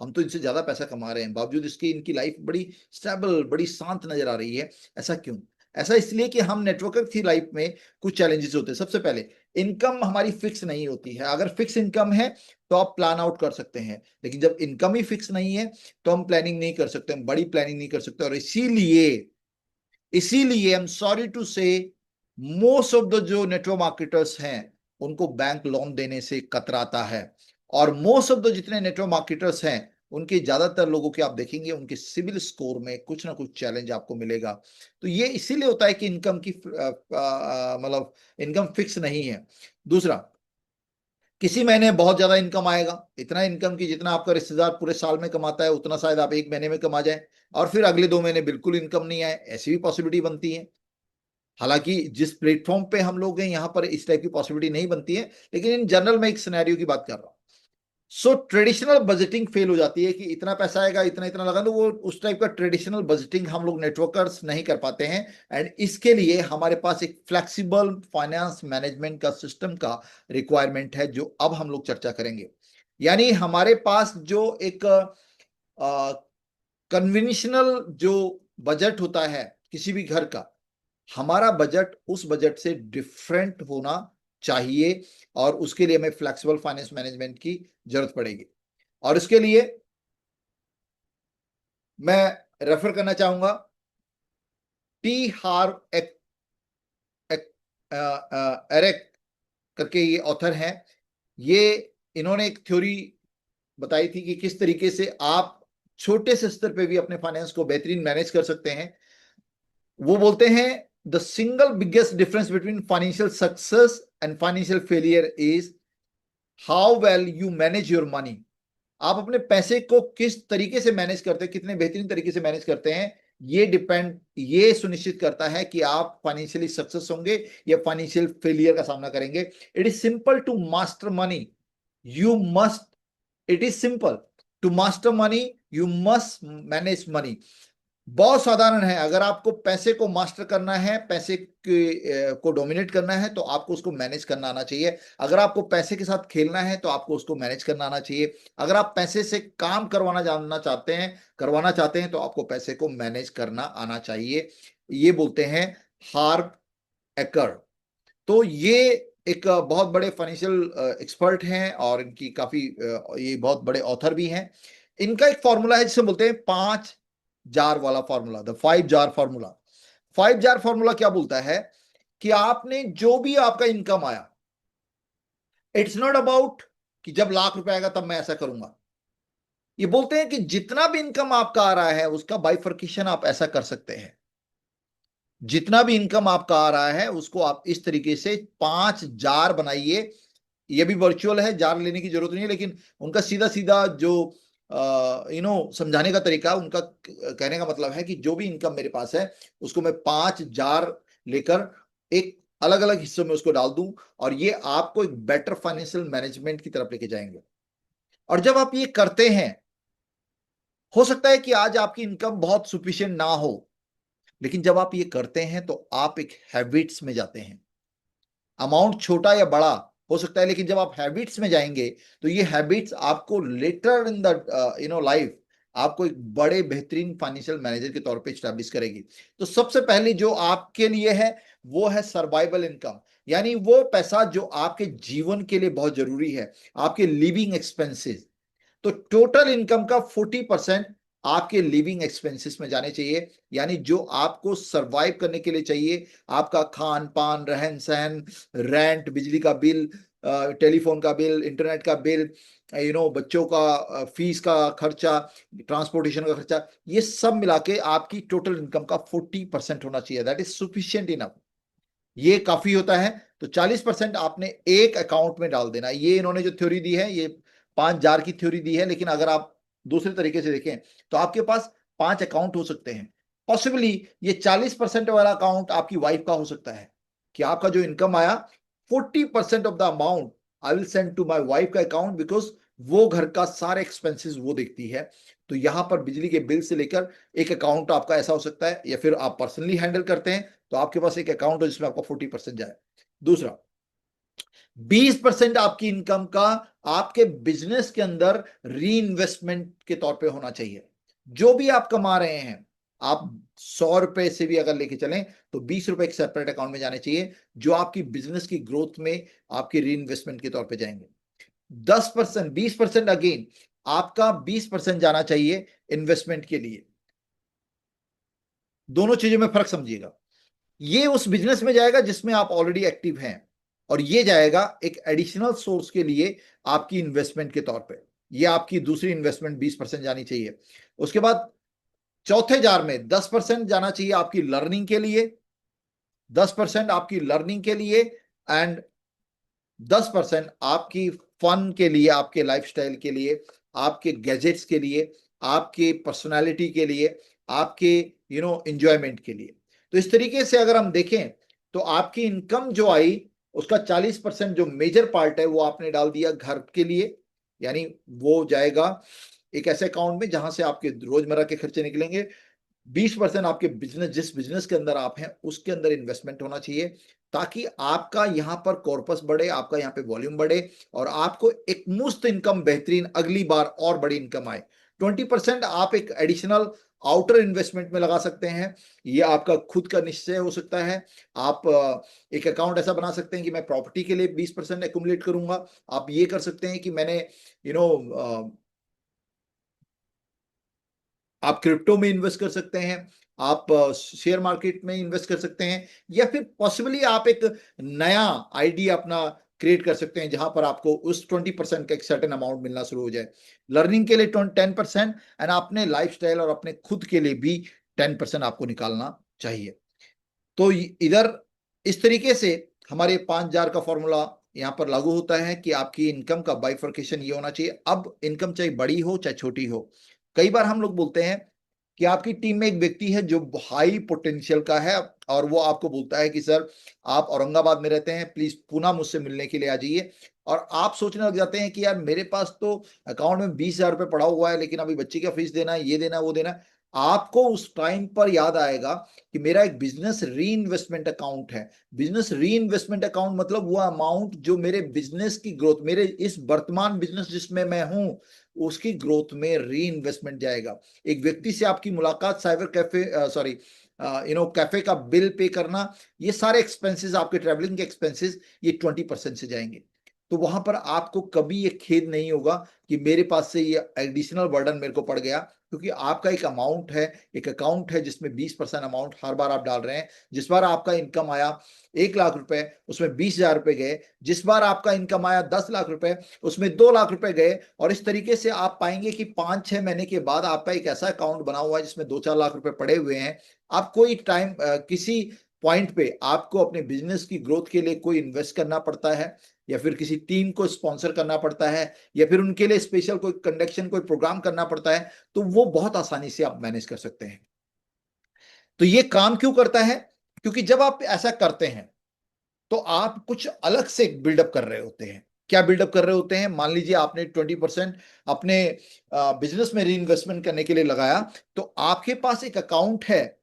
हम तो इनसे ज्यादा पैसा कमा रहे हैं, बावजूद इसके इनकी लाइफ बड़ी स्टेबल, बड़ी शांत नजर आ रही है। ऐसा क्यों? ऐसा इसलिए कि हम नेटवर्कर की लाइफ में कुछ चैलेंजेस होते हैं। सबसे पहले, इनकम हमारी फिक्स नहीं होती है। अगर फिक्स इनकम है तो आप प्लान आउट कर सकते हैं, लेकिन जब इनकम ही फिक्स नहीं है तो हम प्लानिंग नहीं कर सकते, हम बड़ी प्लानिंग नहीं कर सकते। और इसीलिए इसीलिए आई एम सॉरी टू से, मोस्ट ऑफ द जो नेटवर्क मार्केटर्स हैं उनको बैंक लोन देने से कतराता है। और मोस्ट ऑफ द जितने नेटवर्क मार्केटर्स हैं उनके ज्यादातर लोगों के आप देखेंगे उनके सिविल स्कोर में कुछ ना कुछ चैलेंज आपको मिलेगा। तो ये इसीलिए होता है कि इनकम की मतलब इनकम फिक्स नहीं है। दूसरा, किसी महीने बहुत ज्यादा इनकम आएगा, इतना इनकम कि जितना आपका रिश्तेदार पूरे साल में कमाता है उतना शायद आप एक महीने में कमा जाए, और फिर अगले 2 महीने बिल्कुल इनकम नहीं आए, ऐसी भी पॉसिबिलिटी बनती है। हालांकि जिस प्लेटफॉर्म पे हम लोग हैं यहाँ पर इस टाइप की पॉसिबिलिटी नहीं बनती है, लेकिन इन जनरल में एक सिनेरियो की बात कर रहा हूं। सो ट्रेडिशनल बजटिंग फेल हो जाती है कि इतना पैसा आएगा, इतना इतना लगा दो, वो उस टाइप का ट्रेडिशनल बजटिंग हम लोग नेटवर्कर्स नहीं कर पाते हैं। एंड इसके लिए हमारे पास एक फ्लेक्सिबल फाइनेंस मैनेजमेंट का सिस्टम का रिक्वायरमेंट है, जो अब हम लोग चर्चा करेंगे। यानी हमारे पास जो एक कन्वेंशनल जो बजट होता है किसी भी घर का, हमारा बजट उस बजट से डिफरेंट होना चाहिए, और उसके लिए हमें फ्लेक्सिबल फाइनेंस मैनेजमेंट की जरूरत पड़ेगी। और इसके लिए मैं रेफर करना चाहूंगा टी हार्व एरेक करके, ये ऑथर हैं। ये इन्होंने एक थ्योरी बताई थी कि किस तरीके से आप छोटे से स्तर पे भी अपने फाइनेंस को बेहतरीन मैनेज कर सकते हैं। वो बोलते हैं the single biggest difference between financial success and financial failure is how well you manage your money. आप अपने पैसे को किस तरीके से मैनेज करते हैं, कितने बेहतरीन तरीके से मैनेज करते हैं, ये सुनिश्चित करता है कि आप फाइनेंशियली सक्सेस होंगे या फाइनेंशियल फेलियर का सामना करेंगे। It is simple to master money, you must, it is simple, to master money you must manage money. बहुत साधारण है, अगर आपको पैसे को मास्टर करना है, पैसे को डोमिनेट करना है, तो आपको उसको मैनेज करना आना चाहिए। अगर आपको पैसे के साथ खेलना है तो आपको उसको मैनेज करना आना चाहिए। अगर आप पैसे से काम करवाना चाहते हैं तो आपको पैसे को मैनेज करना आना चाहिए। ये बोलते हैं हार्व एकर। तो ये एक बहुत बड़े फाइनेंशियल एक्सपर्ट हैं और इनकी काफी ये बहुत बड़े ऑथर भी हैं। इनका एक फॉर्मूला है जिसे बोलते हैं 5 जार वाला formula, the 5 jar formula. 5 jar formula क्या बोलता है कि आपने जो भी आपका इनकम आया, इट्स नॉट अबाउट कि जब ₹1,00,000 आएगा तब मैं ऐसा करूंगा। ये बोलते हैं कि जितना भी इनकम आपका आ रहा है उसका बाइफर्केशन आप ऐसा कर सकते हैं। जितना भी इनकम आपका आ रहा है उसको आप इस तरीके से 5 जार बनाइए। ये भी वर्चुअल है, जार लेने की जरूरत नहीं है, लेकिन उनका सीधा सीधा जो समझाने का तरीका, उनका कहने का मतलब है कि जो भी इनकम मेरे पास है उसको मैं 5 जार लेकर एक अलग अलग हिस्सों में उसको डाल दूं, और ये आपको एक बेटर फाइनेंशियल मैनेजमेंट की तरफ लेके जाएंगे। और जब आप ये करते हैं, हो सकता है कि आज आपकी इनकम बहुत सुफिशिएंट ना हो, लेकिन जब आप ये करते हैं तो आप एक हैबिट्स में जाते हैं। अमाउंट छोटा या बड़ा हो सकता है, लेकिन जब आप हैबिट्स में जाएंगे तो ये हैबिट्स आपको लेटर इन द लाइफ आपको एक बड़े बेहतरीन फाइनेंशियल मैनेजर के तौर पे स्टैब्लिश करेगी। तो सबसे पहले जो आपके लिए है वो है सर्वाइवल इनकम, यानी वो पैसा जो आपके जीवन के लिए बहुत जरूरी है, आपके लिविंग एक्सपेंसेस। तो टोटल इनकम का 40% आपके लिविंग एक्सपेंसेस में जाने चाहिए, यानी जो आपको सरवाइव करने के लिए चाहिए। आपका खान पान, रहन सहन, रेंट, बिजली का बिल, टेलीफोन का बिल, इंटरनेट का बिल, बच्चों का फीस का खर्चा, ट्रांसपोर्टेशन का खर्चा, ये सब मिला के आपकी टोटल इनकम का 40% होना चाहिए। That is sufficient enough. ये काफी होता है। तो 40% आपने एक अकाउंट में डाल देना। ये इन्होंने जो थ्योरी दी है, ये 5 जार की थ्योरी दी है, लेकिन अगर आप दूसरे तरीके से देखें तो आपके पास 5 अकाउंट हो सकते हैं। पॉसिबली ये 40% वाला अकाउंट आपकी वाइफ का हो सकता है कि आपका जो इनकम आया, 40% of the amount I will send to my wife का अकाउंट, बिकॉज वो घर का सारे एक्सपेंसेस वो देखती है। तो यहां पर बिजली के बिल से लेकर एक अकाउंट आपका ऐसा हो सकता है, या फिर आप पर्सनली हैंडल करते हैं तो आपके पास एक अकाउंट हो जिसमें आपका 40% जाए। दूसरा, 20% आपकी इनकम का आपके बिजनेस के अंदर री इन्वेस्टमेंट के तौर पे होना चाहिए। जो भी आप कमा रहे हैं, आप ₹100 से भी अगर लेके चलें तो ₹20 एक सेपरेट अकाउंट में जाने चाहिए, जो आपकी बिजनेस की ग्रोथ में आपकी री इन्वेस्टमेंट के तौर पे जाएंगे। 10%, 20% अगेन आपका 20% जाना चाहिए इन्वेस्टमेंट के लिए। दोनों चीजों में फर्क समझिएगा। ये उस बिजनेस में जाएगा जिसमें आप ऑलरेडी एक्टिव हैं, और ये जाएगा एक एडिशनल सोर्स के लिए आपकी इन्वेस्टमेंट के तौर पे। ये आपकी दूसरी इन्वेस्टमेंट 20% जानी चाहिए। उसके बाद चौथे जार में 10% जाना चाहिए आपकी लर्निंग के लिए, 10% आपकी लर्निंग के लिए, एंड 10% आपकी फन के लिए, आपके लाइफस्टाइल के लिए, आपके गैजेट्स के लिए, आपके पर्सनालिटी के लिए, आपके एंजॉयमेंट के लिए। तो इस तरीके से अगर हम देखें तो आपकी इनकम जो आई उसका 40% जो मेजर पार्ट है वो आपने डाल दिया घर के लिए, यानी वो जाएगा एक ऐसे अकाउंट में जहां से आपके रोजमर्रा के खर्चे निकलेंगे। 20% आपके बिजनेस, जिस बिजनेस के अंदर आप हैं उसके अंदर इन्वेस्टमेंट होना चाहिए, ताकि आपका यहां पर कॉर्पस बढ़े, आपका यहां पे वॉल्यूम बढ़े, और आपको एक मुफ्त इनकम बेहतरीन अगली बार और बड़ी इनकम आए। 20% आप एक एडिशनल आउटर इन्वेस्टमेंट में लगा सकते हैं। ये आपका खुद का निश्चय हो सकता है। आप एक अकाउंट ऐसा बना सकते हैं कि मैं प्रॉपर्टी के लिए 20% एक्यूमुलेट करूंगा। आप ये कर सकते हैं कि मैंने यू नो आप क्रिप्टो में इन्वेस्ट कर सकते हैं, आप शेयर मार्केट में इन्वेस्ट कर सकते हैं, या फिर पॉसिबली आप एक नया आईडी अपना क्रिएट कर सकते हैं जहां पर आपको उस 20% का एक सर्टेन अमाउंट मिलना शुरू हो जाए। लर्निंग के लिए 10%, एंड अपने लाइफस्टाइल और अपने खुद के लिए भी 10% आपको निकालना चाहिए। तो इधर इस तरीके से हमारे 5 जार का फॉर्मूला यहां पर लागू होता है कि आपकी इनकम का बाइफर्केशन ये होना चाहिए। अब इनकम चाहे बड़ी हो चाहे छोटी हो, कई बार हम लोग बोलते हैं कि आपकी टीम में एक व्यक्ति है जो हाई पोटेंशियल का है और वो आपको बोलता है कि सर आप औरंगाबाद में रहते हैं, प्लीज पुनः मुझसे मिलने के लिए आ जाइए। और आप सोचने लग जाते हैं कि यार मेरे पास तो अकाउंट में 20,000 रुपये पड़ा हुआ है, लेकिन अभी बच्चे का फीस देना है, ये देना है, वो देना है। आपको उस टाइम पर याद आएगा कि मेरा एक बिजनेस री इन्वेस्टमेंट अकाउंट है। बिजनेस री इन्वेस्टमेंट अकाउंट मतलब वो अमाउंट जो मेरे बिजनेस की ग्रोथ, मेरे इस वर्तमान बिजनेस जिसमें मैं हूं, उसकी ग्रोथ में री इन्वेस्टमेंट जाएगा। एक व्यक्ति से आपकी मुलाकात, साइबर कैफे, सॉरी कैफे का बिल पे करना, ये सारे एक्सपेंसेस, आपके ट्रैवलिंग के एक्सपेंसेस, ये 20% से जाएंगे। तो वहां पर आपको कभी ये खेद नहीं होगा कि मेरे पास से ये एडिशनल बर्डन मेरे को पड़ गया, क्योंकि आपका एक अमाउंट है, एक अकाउंट है जिसमें 20% अमाउंट हर बार आप डाल रहे हैं। जिस बार आपका इनकम आया 1 लाख रुपए, उसमें 20,000 रुपए गए। जिस बार आपका इनकम आया 10 लाख रुपए, उसमें 2 लाख रुपए गए। और इस तरीके से आप पाएंगे कि 5-6 महीने के बाद आपका एक ऐसा अकाउंट बना हुआ है जिसमें 2-4 लाख रुपए पड़े हुए हैं। आप कोई टाइम किसी पॉइंट पे आपको अपने बिजनेस की ग्रोथ के लिए कोई इन्वेस्ट करना पड़ता है, या फिर किसी टीम को स्पॉन्सर करना पड़ता है, या फिर उनके लिए स्पेशल कोई कंडक्शन, कोई प्रोग्राम करना पड़ता है, तो वो बहुत आसानी से आप मैनेज कर सकते हैं। तो ये काम क्यों करता है? क्योंकि जब आप ऐसा करते हैं तो आप कुछ अलग से बिल्डअप कर रहे होते हैं। क्या बिल्डअप कर रहे होते हैं? मान लीजिए आपने 20% अपने बिजनेस में री इन्वेस्टमेंट करने के लिए लगाया, तो आपके पास एक अकाउंट है।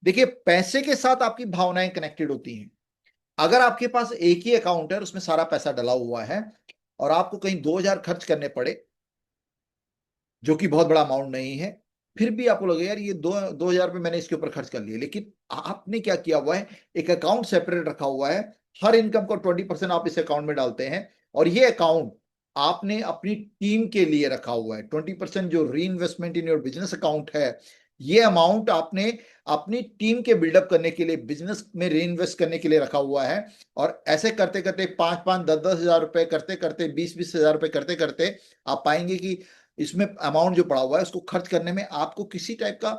देखिए, पैसे के साथ आपकी भावनाएं कनेक्टेड होती हैं। अगर आपके पास एक ही अकाउंट है, उसमें सारा पैसा डला हुआ है, और आपको कहीं 2,000 खर्च करने पड़े, जो कि बहुत बड़ा अमाउंट नहीं है, फिर भी आपको लगे यार ये 2,000 रुपये मैंने इसके ऊपर खर्च कर लिए। लेकिन आपने क्या किया हुआ है, एक अकाउंट सेपरेट रखा हुआ है। हर इनकम को 20% आप इस अकाउंट में डालते हैं, और ये अकाउंट आपने अपनी टीम के लिए रखा हुआ है। 20% जो री investment in your business account है, ये अमाउंट आपने अपनी टीम के बिल्डअप करने के लिए, बिजनेस में री इन्वेस्ट करने के लिए रखा हुआ है। और ऐसे करते करते 5-5, 10-10 हजार रुपए करते करते, 20-20 हजार रुपए करते करते, आप पाएंगे कि इसमें अमाउंट जो पड़ा हुआ है उसको खर्च करने में आपको किसी टाइप का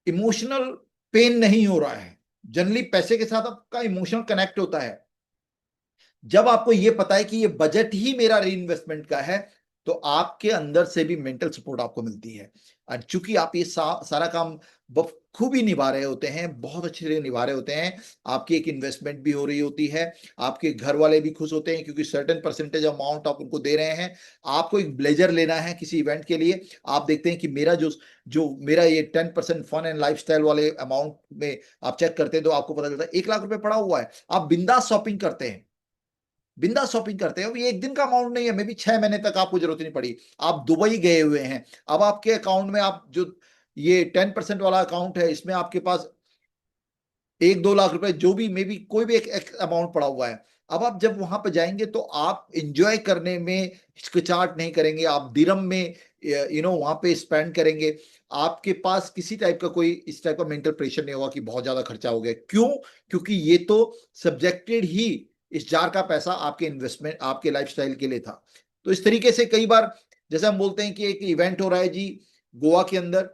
इमोशनल पेन नहीं हो रहा है। जनरली पैसे के साथ आपका इमोशनल कनेक्ट होता है। जब आपको यह पता है कि ये बजट ही मेरा री इन्वेस्टमेंट का है, तो आपके अंदर से भी मेंटल सपोर्ट आपको मिलती है। और चूंकि आप ये सारा काम बखूबी निभा रहे होते हैं, बहुत अच्छे से निभा रहे होते हैं, आपकी एक इन्वेस्टमेंट भी हो रही होती है, आपके घर वाले भी खुश होते हैं क्योंकि सर्टेन परसेंटेज अमाउंट आप उनको दे रहे हैं। आपको एक ब्लेजर लेना है किसी इवेंट के लिए, आप देखते हैं कि मेरा जो जो मेरा ये 10% फन एंड लाइफस्टाइल वाले अमाउंट में आप चेक करते हैं, तो आपको पता चलता है 1 लाख रुपए पड़ा हुआ है। आप बिंदास शॉपिंग करते हैं, बिंदास शॉपिंग करते हैं। ये एक दिन का अमाउंट नहीं है, मे बी 6 महीने तक आपको जरूरत नहीं पड़ी। आप दुबई गए हुए हैं, अब आपके अकाउंट में, आप जो ये 10% वाला अकाउंट है, इसमें आपके पास 1-2 लाख रुपए, जो भी मे बी कोई भी एक अमाउंट पड़ा हुआ है। अब आप जब वहां पर जाएंगे तो आप इंजॉय करने में हिचकिचाहट नहीं करेंगे, आप दिरम में वहां पे स्पेंड करेंगे। आपके पास किसी टाइप का कोई इस टाइप का मेंटल प्रेशर नहीं होगा कि बहुत ज्यादा खर्चा हो गया। क्यों? क्योंकि ये तो सब्जेक्टेड ही, इस जार का पैसा आपके इन्वेस्टमेंट, आपके लाइफस्टाइल के लिए था। तो इस तरीके से कई बार जैसे हम बोलते हैं कि एक इवेंट हो रहा है जी गोवा के अंदर,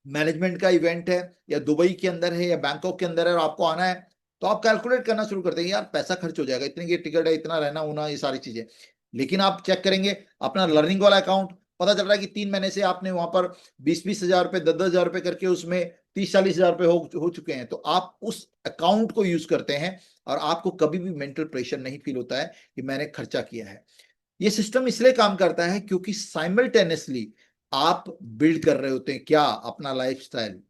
मैनेजमेंट का इवेंट है, या दुबई के अंदर है, या बैंकॉक के अंदर है, और आपको आना है, तो आप कैलकुलेट करना शुरू करते हैं, यार पैसा खर्च हो जाएगा, इतने की टिकट है, इतना रहना होना, ये सारी चीजें। लेकिन आप चेक करेंगे अपना लर्निंग वाला अकाउंट, पता चल रहा है कि 3 महीने से आपने वहां पर 20-20 हजार रुपए, 10-10 हजार रुपए करके उसमें 30-40 हजार रुपए हो चुके हैं। तो आप उस अकाउंट को यूज करते हैं, और आपको कभी भी मेंटल प्रेशर नहीं फील होता है कि मैंने खर्चा किया है। ये सिस्टम इसलिए काम करता है क्योंकि साइमल्टेनियसली आप बिल्ड कर रहे होते हैं क्या, अपना लाइफस्टाइल।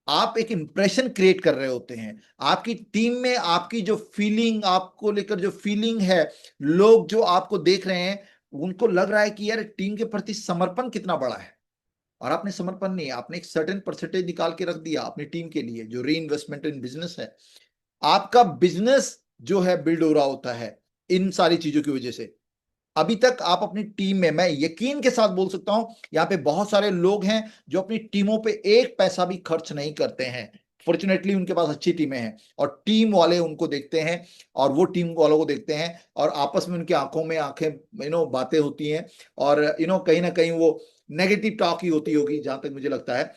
आप एक इंप्रेशन क्रिएट कर रहे होते हैं। आपकी टीम में आपकी जो फीलिंग, आपको लेकर जो फीलिंग है, लोग जो आपको देख रहे हैं, उनको लग रहा है कि यार टीम के प्रति समर्पण कितना बड़ा है। और आपने समर्पण नहीं, आपने एक सर्टेन परसेंटेज निकाल के रख दिया अपनी टीम के लिए, जो री इन्वेस्टमेंट इन बिजनेस है। आपका बिजनेस जो है बिल्ड हो रहा होता है इन सारी चीजों की वजह से। अभी तक आप अपनी टीम में, मैं यकीन के साथ बोल सकता हूं, यहां पे बहुत सारे लोग हैं जो अपनी टीमों पे एक पैसा भी खर्च नहीं करते हैं। फॉर्चुनेटली उनके पास अच्छी टीमें हैं, और टीम वाले उनको देखते हैं, और वो टीम वालों को देखते हैं, और आपस में उनकी आंखों में आंखें बातें होती हैं, और कहीं ना कहीं वो नेगेटिव टॉक ही होती होगी, जहां तक मुझे लगता है।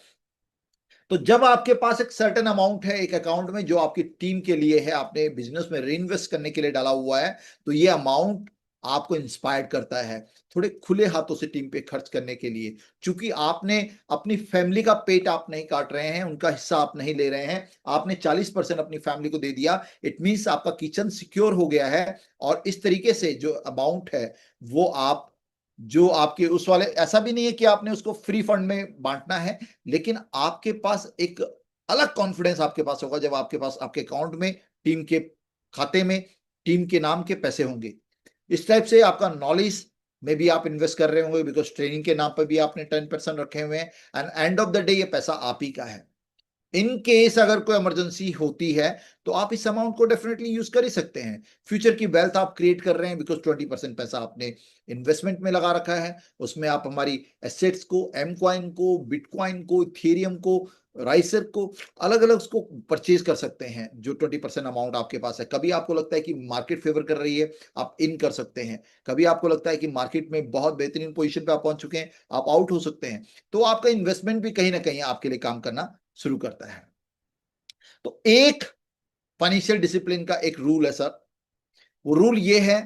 तो जब आपके पास एक सर्टेन अमाउंट है एक अकाउंट में जो आपकी टीम के लिए है, आपने बिजनेस में री इन्वेस्ट करने के लिए डाला हुआ है, तो ये अमाउंट आपको इंस्पायर्ड करता है थोड़े खुले हाथों से टीम पे खर्च करने के लिए, क्योंकि आपने अपनी फैमिली का पेट आप नहीं काट रहे हैं, उनका हिस्सा आप नहीं ले रहे हैं, आपने 40% अपनी फैमिली को दे दिया। इट मीन्स आपका किचन सिक्योर हो गया है, और इस तरीके से जो अमाउंट है वो आप जो आपके उस वाले, ऐसा भी नहीं है कि आपने उसको फ्री फंड में बांटना है, लेकिन आपके पास एक अलग कॉन्फिडेंस आपके पास होगा जब आपके पास आपके अकाउंट में, टीम के खाते में, टीम के नाम के पैसे होंगे। इस टाइप से आपका नॉलेज में भी आप इन्वेस्ट कर रहे होंगे, बिकॉज ट्रेनिंग के नाम पर भी आपने 10% रखे हुए हैं, and end of the day ये पैसा आप ही का है। इन केस अगर कोई इमरजेंसी होती है तो आप इस अमाउंट को डेफिनेटली यूज कर ही सकते हैं। फ्यूचर की वेल्थ आप क्रिएट कर रहे हैं, बिकॉज 20% पैसा आपने इन्वेस्टमेंट में लगा रखा है। उसमें आप हमारी एसेट्स को, एम क्वाइन को, बिटकॉइन को, इथेरियम को, राइसर को, अलग अलग उसको परचेज कर सकते हैं। जो 20% अमाउंट आपके पास है, कभी आपको लगता है कि मार्केट फेवर कर रही है, आप इन कर सकते हैं। कभी आपको लगता है कि मार्केट में बहुत बेहतरीन पोजीशन पे आप पहुंच चुके हैं, आप आउट हो सकते हैं। तो आपका इन्वेस्टमेंट भी कहीं ना कहीं आपके लिए काम करना शुरू करता है। तो एक फाइनेंशियल डिसिप्लिन का एक रूल है सर। वो रूल ये है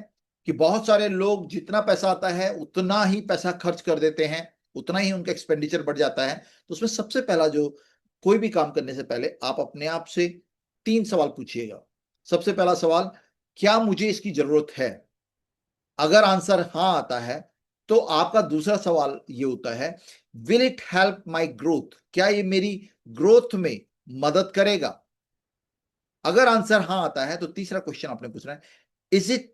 कि बहुत सारे लोग जितना पैसा आता है उतना ही पैसा खर्च कर देते हैं, उतना ही उनका एक्सपेंडिचर बढ़ जाता है। तो उसमें सबसे पहला जो, कोई भी काम करने से पहले आप अपने आप से 3 सवाल पूछिएगा। सबसे पहला सवाल, क्या मुझे इसकी जरूरत है? अगर आंसर हाँ आता है तो आपका दूसरा सवाल ये होता है, will it help my growth? क्या ये मेरी ग्रोथ में मदद करेगा? अगर आंसर हाँ आता है तो तीसरा क्वेश्चन आपने पूछना है, इज इट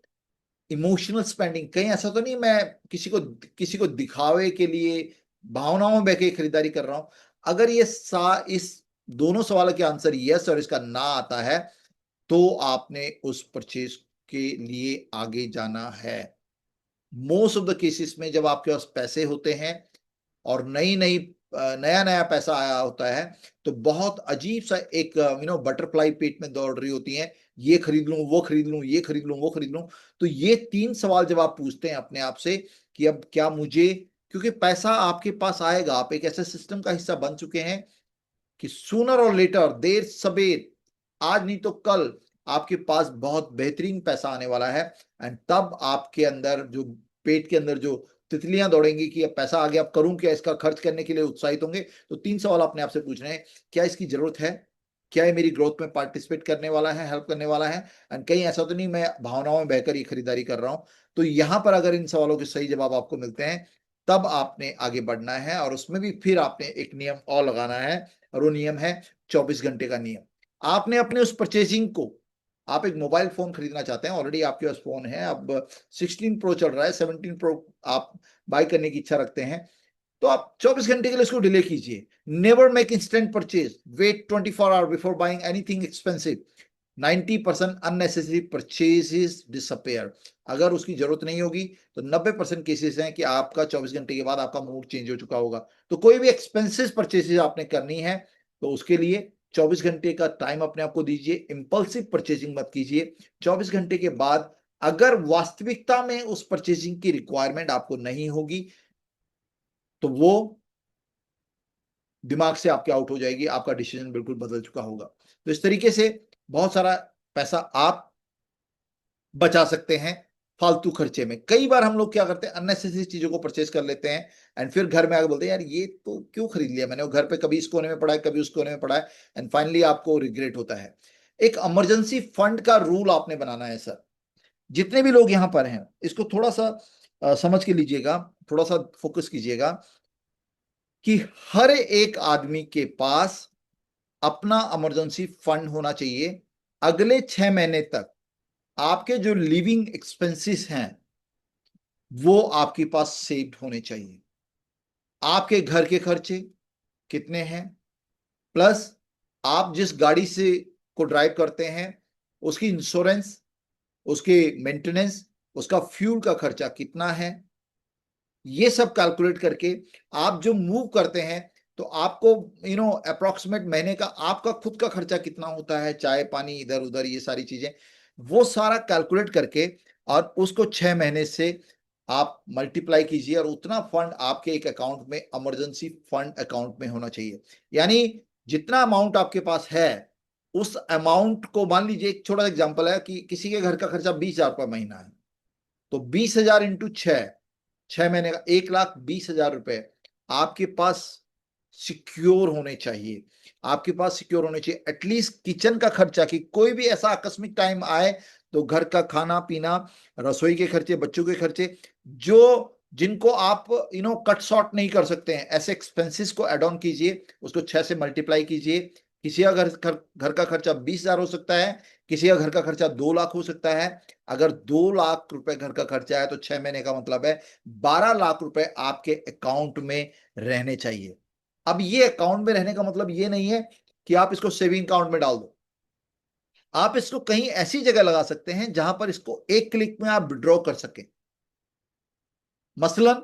इमोशनल स्पेंडिंग? कहीं ऐसा तो नहीं मैं किसी को दिखावे के लिए भावनाओं में बह के खरीदारी कर रहा हूं? अगर इस दोनों सवालों के आंसर यस और इसका ना आता है तो आपने उस परचेज के लिए आगे जाना है। मोस्ट ऑफ द केसेस में जब आपके पास पैसे होते हैं और नई नई नया नया पैसा आया होता है, तो बहुत अजीब सा एक बटरफ्लाई पेट में दौड़ रही होती है, ये खरीद लूं, वो खरीद लूं, ये खरीद लूं, वो खरीद लूं। तो ये 3 सवाल जब आप पूछते हैं अपने आप से कि अब क्या मुझे, क्योंकि पैसा आपके पास आएगा, आप एक ऐसे सिस्टम का हिस्सा बन चुके हैं कि सूनर और लेटर, देर सबेर, आज नहीं तो कल आपके पास बहुत बेहतरीन पैसा आने वाला है। एंड तब आपके अंदर जो, पेट के अंदर जो तितलियां दौड़ेंगी कि अब पैसा आ गया, अब करूं क्या, इसका खर्च करने के लिए उत्साहित होंगे। तो 3 सवाल अपने आप से पूछ रहे हैं, क्या इसकी जरूरत है? क्या ये मेरी ग्रोथ में पार्टिसिपेट करने वाला है, हेल्प करने वाला है? एंड कहीं ऐसा तो नहीं मैं भावनाओं में बहकर ये खरीदारी कर रहा हूं? तो यहां पर अगर इन सवालों के सही जवाब आपको मिलते हैं, तब आपने आगे बढ़ना है, और उसमें भी फिर आपने एक नियम और लगाना है, और वो नियम है 24 घंटे का नियम। आपने अपने उस परचेजिंग को, आप एक मोबाइल फोन खरीदना चाहते हैं, ऑलरेडी आपके पास फोन है, अब 16 प्रो चल रहा है, 17 प्रो आप बाय करने की इच्छा रखते हैं, तो आप 24 घंटे के लिए इसको डिले कीजिए। Never make instant purchase, wait 24 hour before buying anything expensive. 90% unnecessary purchases disappear. अगर उसकी जरूरत नहीं होगी तो 90% केसेस हैं कि आपका 24 घंटे के बाद आपका मूड चेंज हो चुका होगा। तो कोई भी एक्सपेंसिव परचेजेस आपने करनी है तो उसके लिए 24 घंटे का टाइम अपने आप को दीजिए। इंपल्सिव परचेजिंग मत कीजिए। 24 घंटे के बाद अगर वास्तविकता में उस परचेजिंग की रिक्वायरमेंट आपको नहीं होगी तो वो दिमाग से आपके आउट हो जाएगी, आपका डिसीजन बिल्कुल बदल चुका होगा। तो इस तरीके से बहुत सारा पैसा आप बचा सकते हैं फालतू खर्चे में। कई बार हम लोग क्या करते हैं, अननेसेसरी चीजों को परचेज कर लेते हैं, एंड फिर घर में आके बोलते हैं यार ये तो क्यों खरीद लिया मैंने, वो घर पे कभी इस कोने में पड़ा है, कभी उस कोने में पड़ा है, एंड फाइनली आपको रिग्रेट होता है। एक इमरजेंसी फंड का रूल आपने बनाना है सर। जितने भी लोग यहां पर हैं इसको थोड़ा सा समझ के लीजिएगा, थोड़ा सा फोकस कीजिएगा कि हर एक आदमी के पास अपना इमरजेंसी फंड होना चाहिए। अगले 6 महीने तक आपके जो लिविंग एक्सपेंसेस हैं वो आपके पास सेव्ड होने चाहिए। आपके घर के खर्चे कितने हैं, प्लस आप जिस गाड़ी से को ड्राइव करते हैं उसकी इंश्योरेंस, उसके मेंटेनेंस, उसका फ्यूल का खर्चा कितना है, ये सब कैलकुलेट करके आप जो मूव करते हैं तो आपको अप्रोक्सीमेट महीने का आपका खुद का खर्चा कितना होता है, चाय पानी इधर उधर ये सारी चीजें, वो सारा कैलकुलेट करके और उसको 6 महीने से आप मल्टीप्लाई कीजिए, और उतना फंड आपके एक अकाउंट में, इमरजेंसी फंड अकाउंट में होना चाहिए। यानी जितना अमाउंट आपके पास है उस अमाउंट को, मान लीजिए एक छोटा सा एग्जांपल है कि किसी के घर का खर्चा 20,000 रुपये महीना है, तो 20,000 इंटू 6 महीने का 1,20,000 रुपए आपके पास सिक्योर होने चाहिए। आपके पास सिक्योर होने चाहिए एटलीस्ट किचन का खर्चा, कि कोई भी ऐसा आकस्मिक टाइम आए तो घर का खाना पीना, रसोई के खर्चे, बच्चों के खर्चे, जो जिनको आप कट शॉर्ट नहीं कर सकते हैं, ऐसे एक्सपेंसेस को एड ऑन कीजिए, उसको 6 से मल्टीप्लाई कीजिए। किसी का घर का खर्चा 20,000 हो सकता है, किसी का घर का खर्चा 2 लाख हो सकता है। अगर 2 लाख रुपए घर का खर्चा है तो 6 महीने का मतलब है 12 लाख रुपए आपके अकाउंट में रहने चाहिए। अब ये अकाउंट में रहने का मतलब ये नहीं है कि आप इसको सेविंग अकाउंट में डाल दो। आप इसको कहीं ऐसी जगह लगा सकते हैं जहां पर इसको एक क्लिक में आप विड्रॉ कर सकें। मसलन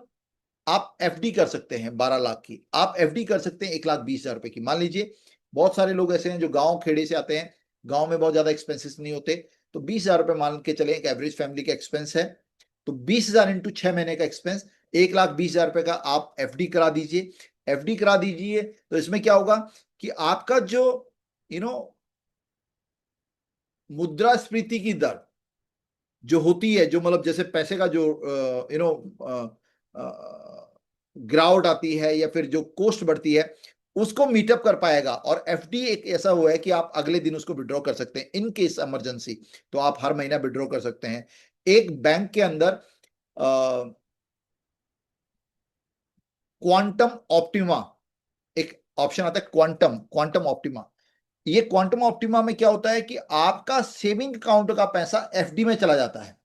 आप एफडी कर सकते हैं 12 लाख की, आप एफडी कर सकते हैं 1,20,000 रुपए की। मान लीजिए बहुत सारे लोग ऐसे हैं जो गांव खेड़े से आते हैं, गांव में बहुत ज्यादा एक्सपेंसेस नहीं होते, तो 20,000 रुपए मान के चले एक एवरेज फैमिली का एक्सपेंस है, तो 20,000 इंटू 6 महीने का एक्सपेंस 1,20,000 रुपए का आप एफडी करा दीजिए। एफडी करा दीजिए तो इसमें क्या होगा कि आपका जो यू नो मुद्रास्फीति की दर जो होती है, जो मतलब जैसे पैसे का जो गिरावट आती है या फिर जो कॉस्ट बढ़ती है, उसको मीटअप कर पाएगा। और एफडी एक ऐसा हुआ है कि आप अगले दिन उसको विड्रॉ कर सकते हैं इन केस इमरजेंसी, तो आप हर महीना विड्रॉ कर सकते हैं। एक बैंक के अंदर क्वांटम ऑप्टिमा एक ऑप्शन आता है, क्वांटम क्वांटम ऑप्टिमा। ये क्वांटम ऑप्टिमा में क्या होता है कि आपका सेविंग अकाउंट का पैसा एफडी में चला जाता है।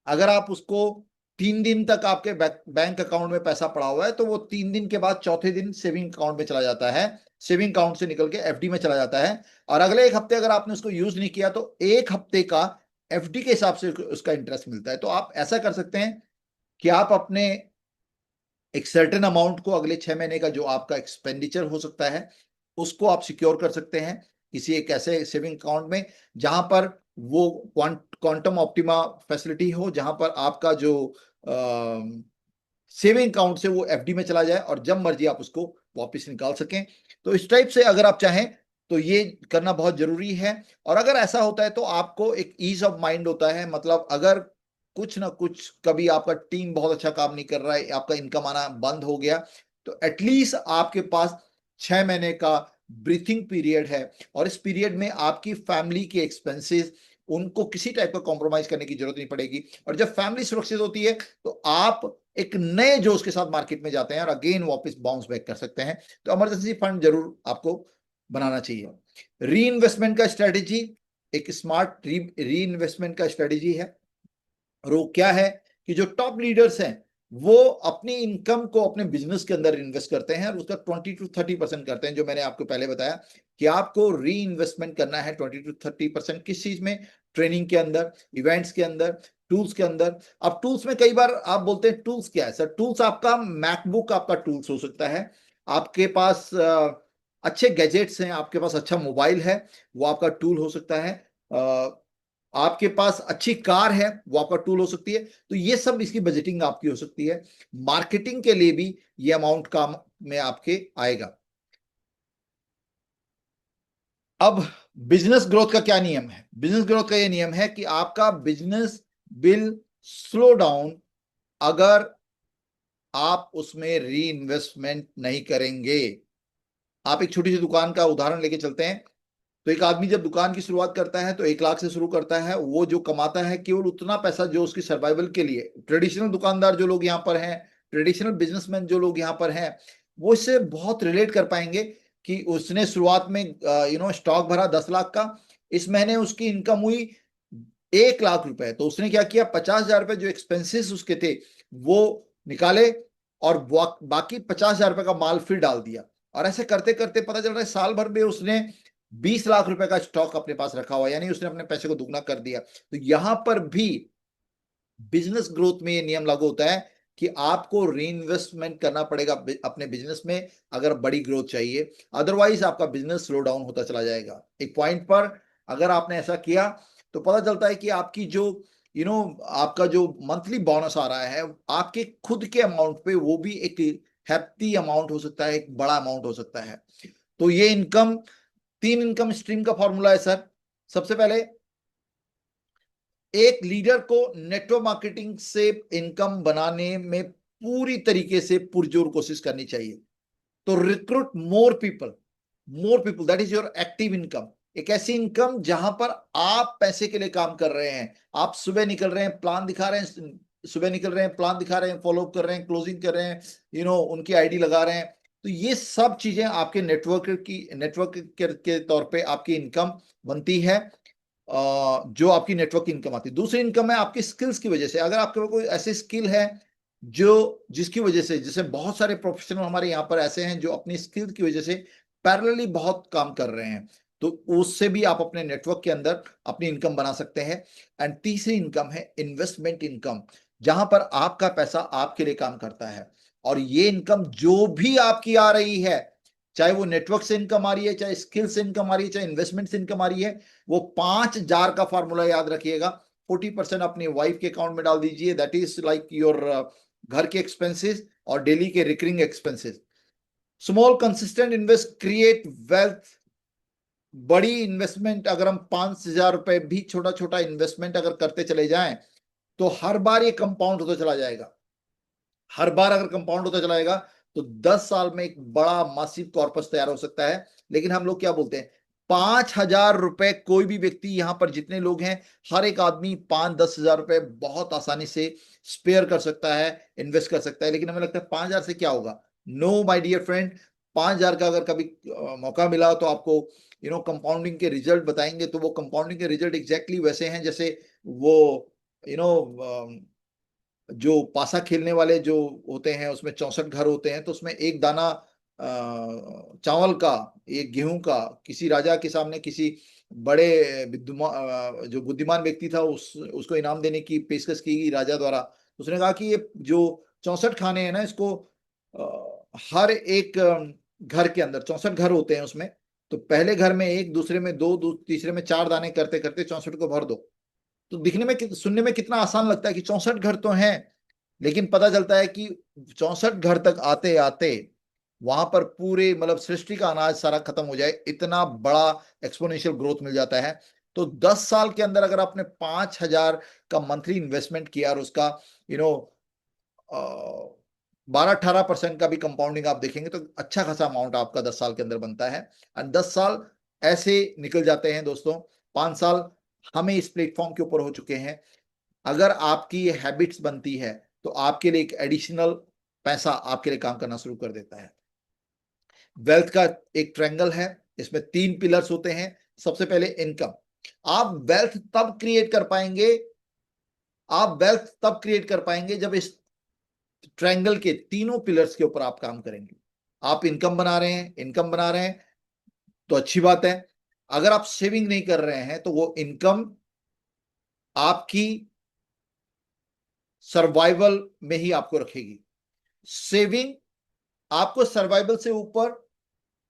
अगर आप उसको 3 दिन तक आपके बैंक अकाउंट में पैसा पड़ा हुआ है तो वो 3 दिन के बाद चौथे दिन सेविंग अकाउंट में चला जाता है, सेविंग अकाउंट से निकल के एफडी में चला जाता है। और अगले एक हफ्ते अगर आपने उसको यूज नहीं किया तो एक हफ्ते का एफडी के हिसाब से उसका इंटरेस्ट मिलता है। तो आप ऐसा कर सकते हैं कि आप अपने एक सर्टेन अमाउंट को अगले 6 महीने का जो आपका एक्सपेंडिचर हो सकता है उसको आप सिक्योर कर सकते हैं किसी एक ऐसे सेविंग अकाउंट में जहां पर वो क्वांटम ऑप्टिमा फैसिलिटी हो, जहां पर आपका जो सेविंग अकाउंट से वो एफडी में चला जाए और जब मर्जी आप उसको वापस निकाल सकें। तो इस टाइप से अगर आप चाहें तो ये करना बहुत जरूरी है। और अगर ऐसा होता है तो आपको एक ईज ऑफ माइंड होता है, मतलब अगर कुछ ना कुछ कभी आपका टीम बहुत अच्छा काम नहीं कर रहा है, आपका इनकम आना बंद हो गया, तो एटलीस्ट आपके पास 6 महीने का ब्रीथिंग पीरियड है। और इस पीरियड में आपकी फैमिली के एक्सपेंसेस, उनको किसी टाइप का कॉम्प्रोमाइज करने की जरूरत नहीं पड़ेगी। और जब फैमिली सुरक्षित होती है तो आप एक नए जोश के साथ मार्केट में जाते हैं और अगेन वापस बाउंस बैक कर सकते हैं। तो इमरजेंसी फंड जरूर आपको बनाना चाहिए। री इन्वेस्टमेंट का स्ट्रेटेजी एक स्मार्ट री इन्वेस्टमेंट का स्ट्रेटेजी है। और वो क्या है कि जो टॉप लीडर्स हैं वो अपनी इनकम को अपने बिजनेस के अंदर इन्वेस्ट करते हैं और उसका 20 to 30% करते हैं। जो मैंने आपको पहले बताया कि आपको री इन्वेस्टमेंट करना है 20 to 30%। किस चीज में? ट्रेनिंग के अंदर, इवेंट्स के अंदर, टूल्स के अंदर। अब टूल्स में कई बार आप बोलते हैं टूल्स क्या है सर? टूल्स आपका मैकबुक आपका टूल्स हो सकता है, आपके पास अच्छे गैजेट्स हैं, आपके पास अच्छा मोबाइल है, वो आपका टूल हो सकता है, आपके पास अच्छी कार है, वो आपका टूल हो सकती है। तो ये सब इसकी बजटिंग आपकी हो सकती है। मार्केटिंग के लिए भी ये अमाउंट काम में आपके आएगा। अब बिजनेस ग्रोथ का क्या नियम है? बिजनेस ग्रोथ का ये नियम है कि आपका बिजनेस विल स्लो डाउन अगर आप उसमें री इन्वेस्टमेंट नहीं करेंगे। आप एक छोटी सी दुकान का उदाहरण लेके चलते हैं। तो एक आदमी जब दुकान की शुरुआत करता है तो 1 लाख से शुरू करता है। वो जो कमाता है केवल उतना पैसा जो उसकी सर्वाइवल के लिए, ट्रेडिशनल दुकानदार जो लोग यहाँ पर हैं, ट्रेडिशनल बिजनेसमैन जो लोग यहाँ पर हैं, वो इससे बहुत रिलेट कर पाएंगे कि उसने शुरुआत में स्टॉक भरा 10 लाख का, इस महीने उसकी इनकम हुई 1 लाख रुपए। तो उसने क्या किया, 50,000 रुपए जो एक्सपेंसेस उसके थे वो निकाले और बाकी 50,000 रुपए का माल फिर डाल दिया। और ऐसे करते करते पता चल रहा है साल भर में उसने 20 लाख रुपए का स्टॉक अपने पास रखा हुआ, यानी उसने अपने पैसे को दुगना कर दिया। तो यहां पर भी बिजनेस ग्रोथ में ये नियम लागू होता है कि आपको री इन्वेस्टमेंट करना पड़ेगा अपने बिजनेस में अगर बड़ी ग्रोथ चाहिए, अदरवाइज आपका बिजनेस स्लो डाउन होता चला जाएगा। एक पॉइंट पर अगर आपने ऐसा किया तो पता चलता है कि आपकी जो आपका जो मंथली बोनस आ रहा है आपके खुद के अमाउंट पे, वो भी एक हैप्पी अमाउंट हो सकता है, एक बड़ा अमाउंट हो सकता है। तो ये तीन इनकम स्ट्रीम का फॉर्मूला है सर। सबसे पहले एक लीडर को नेटवर्क मार्केटिंग से इनकम बनाने में पूरी तरीके से पुरजोर कोशिश करनी चाहिए। तो recruit more people, that is your active income. एक ऐसी इनकम जहां पर आप पैसे के लिए काम कर रहे हैं, आप सुबह निकल रहे हैं, प्लान दिखा रहे हैं, सुबह निकल रहे हैं, प्लान दिखा रहे हैं, फॉलो अप कर रहे हैं, क्लोजिंग कर रहे हैं, उनकी आईडी लगा रहे हैं। तो ये सब चीजें आपके नेटवर्क के तौर पे आपकी इनकम बनती है, जो आपकी नेटवर्क इनकम आती है। दूसरी इनकम है आपकी स्किल्स की वजह से। अगर आपके पास कोई ऐसी स्किल है जो जिसकी वजह से, जैसे बहुत सारे प्रोफेशनल हमारे यहाँ पर ऐसे हैं जो अपनी स्किल की वजह से पैरेलली बहुत काम कर रहे हैं, तो उससे भी आप अपने नेटवर्क के अंदर अपनी इनकम बना सकते हैं। एंड तीसरी इनकम है इन्वेस्टमेंट इनकम, जहां पर आपका पैसा आपके लिए काम करता है। और ये इनकम जो भी आपकी आ रही है, चाहे वो नेटवर्क से इनकम आ रही है, चाहे स्किल से इनकम आ रही है, चाहे इन्वेस्टमेंट से इनकम आ रही है, वो 5 जार का फॉर्मूला याद रखिएगा। 40% अपनी वाइफ के अकाउंट में डाल दीजिए, दैट इज लाइक योर घर के एक्सपेंसेस और डेली के recurring expenses. Small consistent invest create wealth. बड़ी इन्वेस्टमेंट अगर हम 5,000 रुपए भी छोटा छोटा इन्वेस्टमेंट अगर करते चले जाएं, तो हर बार ये कंपाउंड होता चला जाएगा। हर बार अगर कंपाउंड होता चला जाएगा तो 10 साल में एक बड़ा मासिव कॉर्पस तैयार हो सकता है। लेकिन हम लोग क्या बोलते हैं, 5,000 रुपए, कोई भी व्यक्ति यहां पर जितने लोग हैं, हर एक आदमी 5-10 हजार रुपए बहुत आसानी से स्पेयर कर सकता है, इन्वेस्ट कर सकता है। लेकिन हमें लगता है 5,000 से क्या होगा। नो माय डियर फ्रेंड, 5,000 का अगर कभी मौका मिला तो आपको कंपाउंडिंग के रिजल्ट बताएंगे, तो वो कंपाउंडिंग के रिजल्ट एग्जैक्टली वैसे हैं जैसे वो यू नो जो पासा खेलने वाले जो होते हैं, उसमें 64 घर होते हैं, तो उसमें एक दाना चावल का, एक गेहूं का, किसी राजा के सामने किसी बड़े जो बुद्धिमान व्यक्ति था, उसको इनाम देने की पेशकश की गई राजा द्वारा। उसने कहा कि ये जो 64 खाने हैं ना, इसको हर एक घर के अंदर 64 घर होते हैं उसमें, तो पहले घर में एक, दूसरे में दो, तीसरे में 4 दाने करते करते 64 को भर दो। तो दिखने में सुनने में कितना आसान लगता है कि 64 घर तो हैं, लेकिन पता चलता है कि 64 घर तक आते आते वहां पर पूरे मतलब सृष्टि का अनाज सारा खत्म हो जाए, इतना बड़ा एक्सपोनेंशियल ग्रोथ मिल जाता है। तो 10 साल के अंदर अगर आपने 5,000 का मंथली इन्वेस्टमेंट किया और उसका यू नो 12-18% का भी कंपाउंडिंग आप देखेंगे, तो अच्छा खासा अमाउंट आपका 10 साल के अंदर बनता है। और 10 साल ऐसे निकल जाते हैं दोस्तों। 5 साल हमें इस प्लेटफॉर्म के ऊपर हो चुके हैं। अगर आपकी ये हैबिट्स बनती है तो आपके लिए एक एडिशनल पैसा आपके लिए काम करना शुरू कर देता है। वेल्थ का एक ट्रायंगल है, इसमें 3 पिलर्स होते हैं। सबसे पहले इनकम। आप वेल्थ तब क्रिएट कर पाएंगे, आप वेल्थ तब क्रिएट कर पाएंगे जब इस ट्रायंगल के तीनों पिलर्स के ऊपर आप काम करेंगे। आप इनकम बना रहे हैं, इनकम बना रहे हैं तो अच्छी बात है। अगर आप सेविंग नहीं कर रहे हैं तो वो इनकम आपकी सर्वाइवल में ही आपको रखेगी। सेविंग आपको सर्वाइवल से ऊपर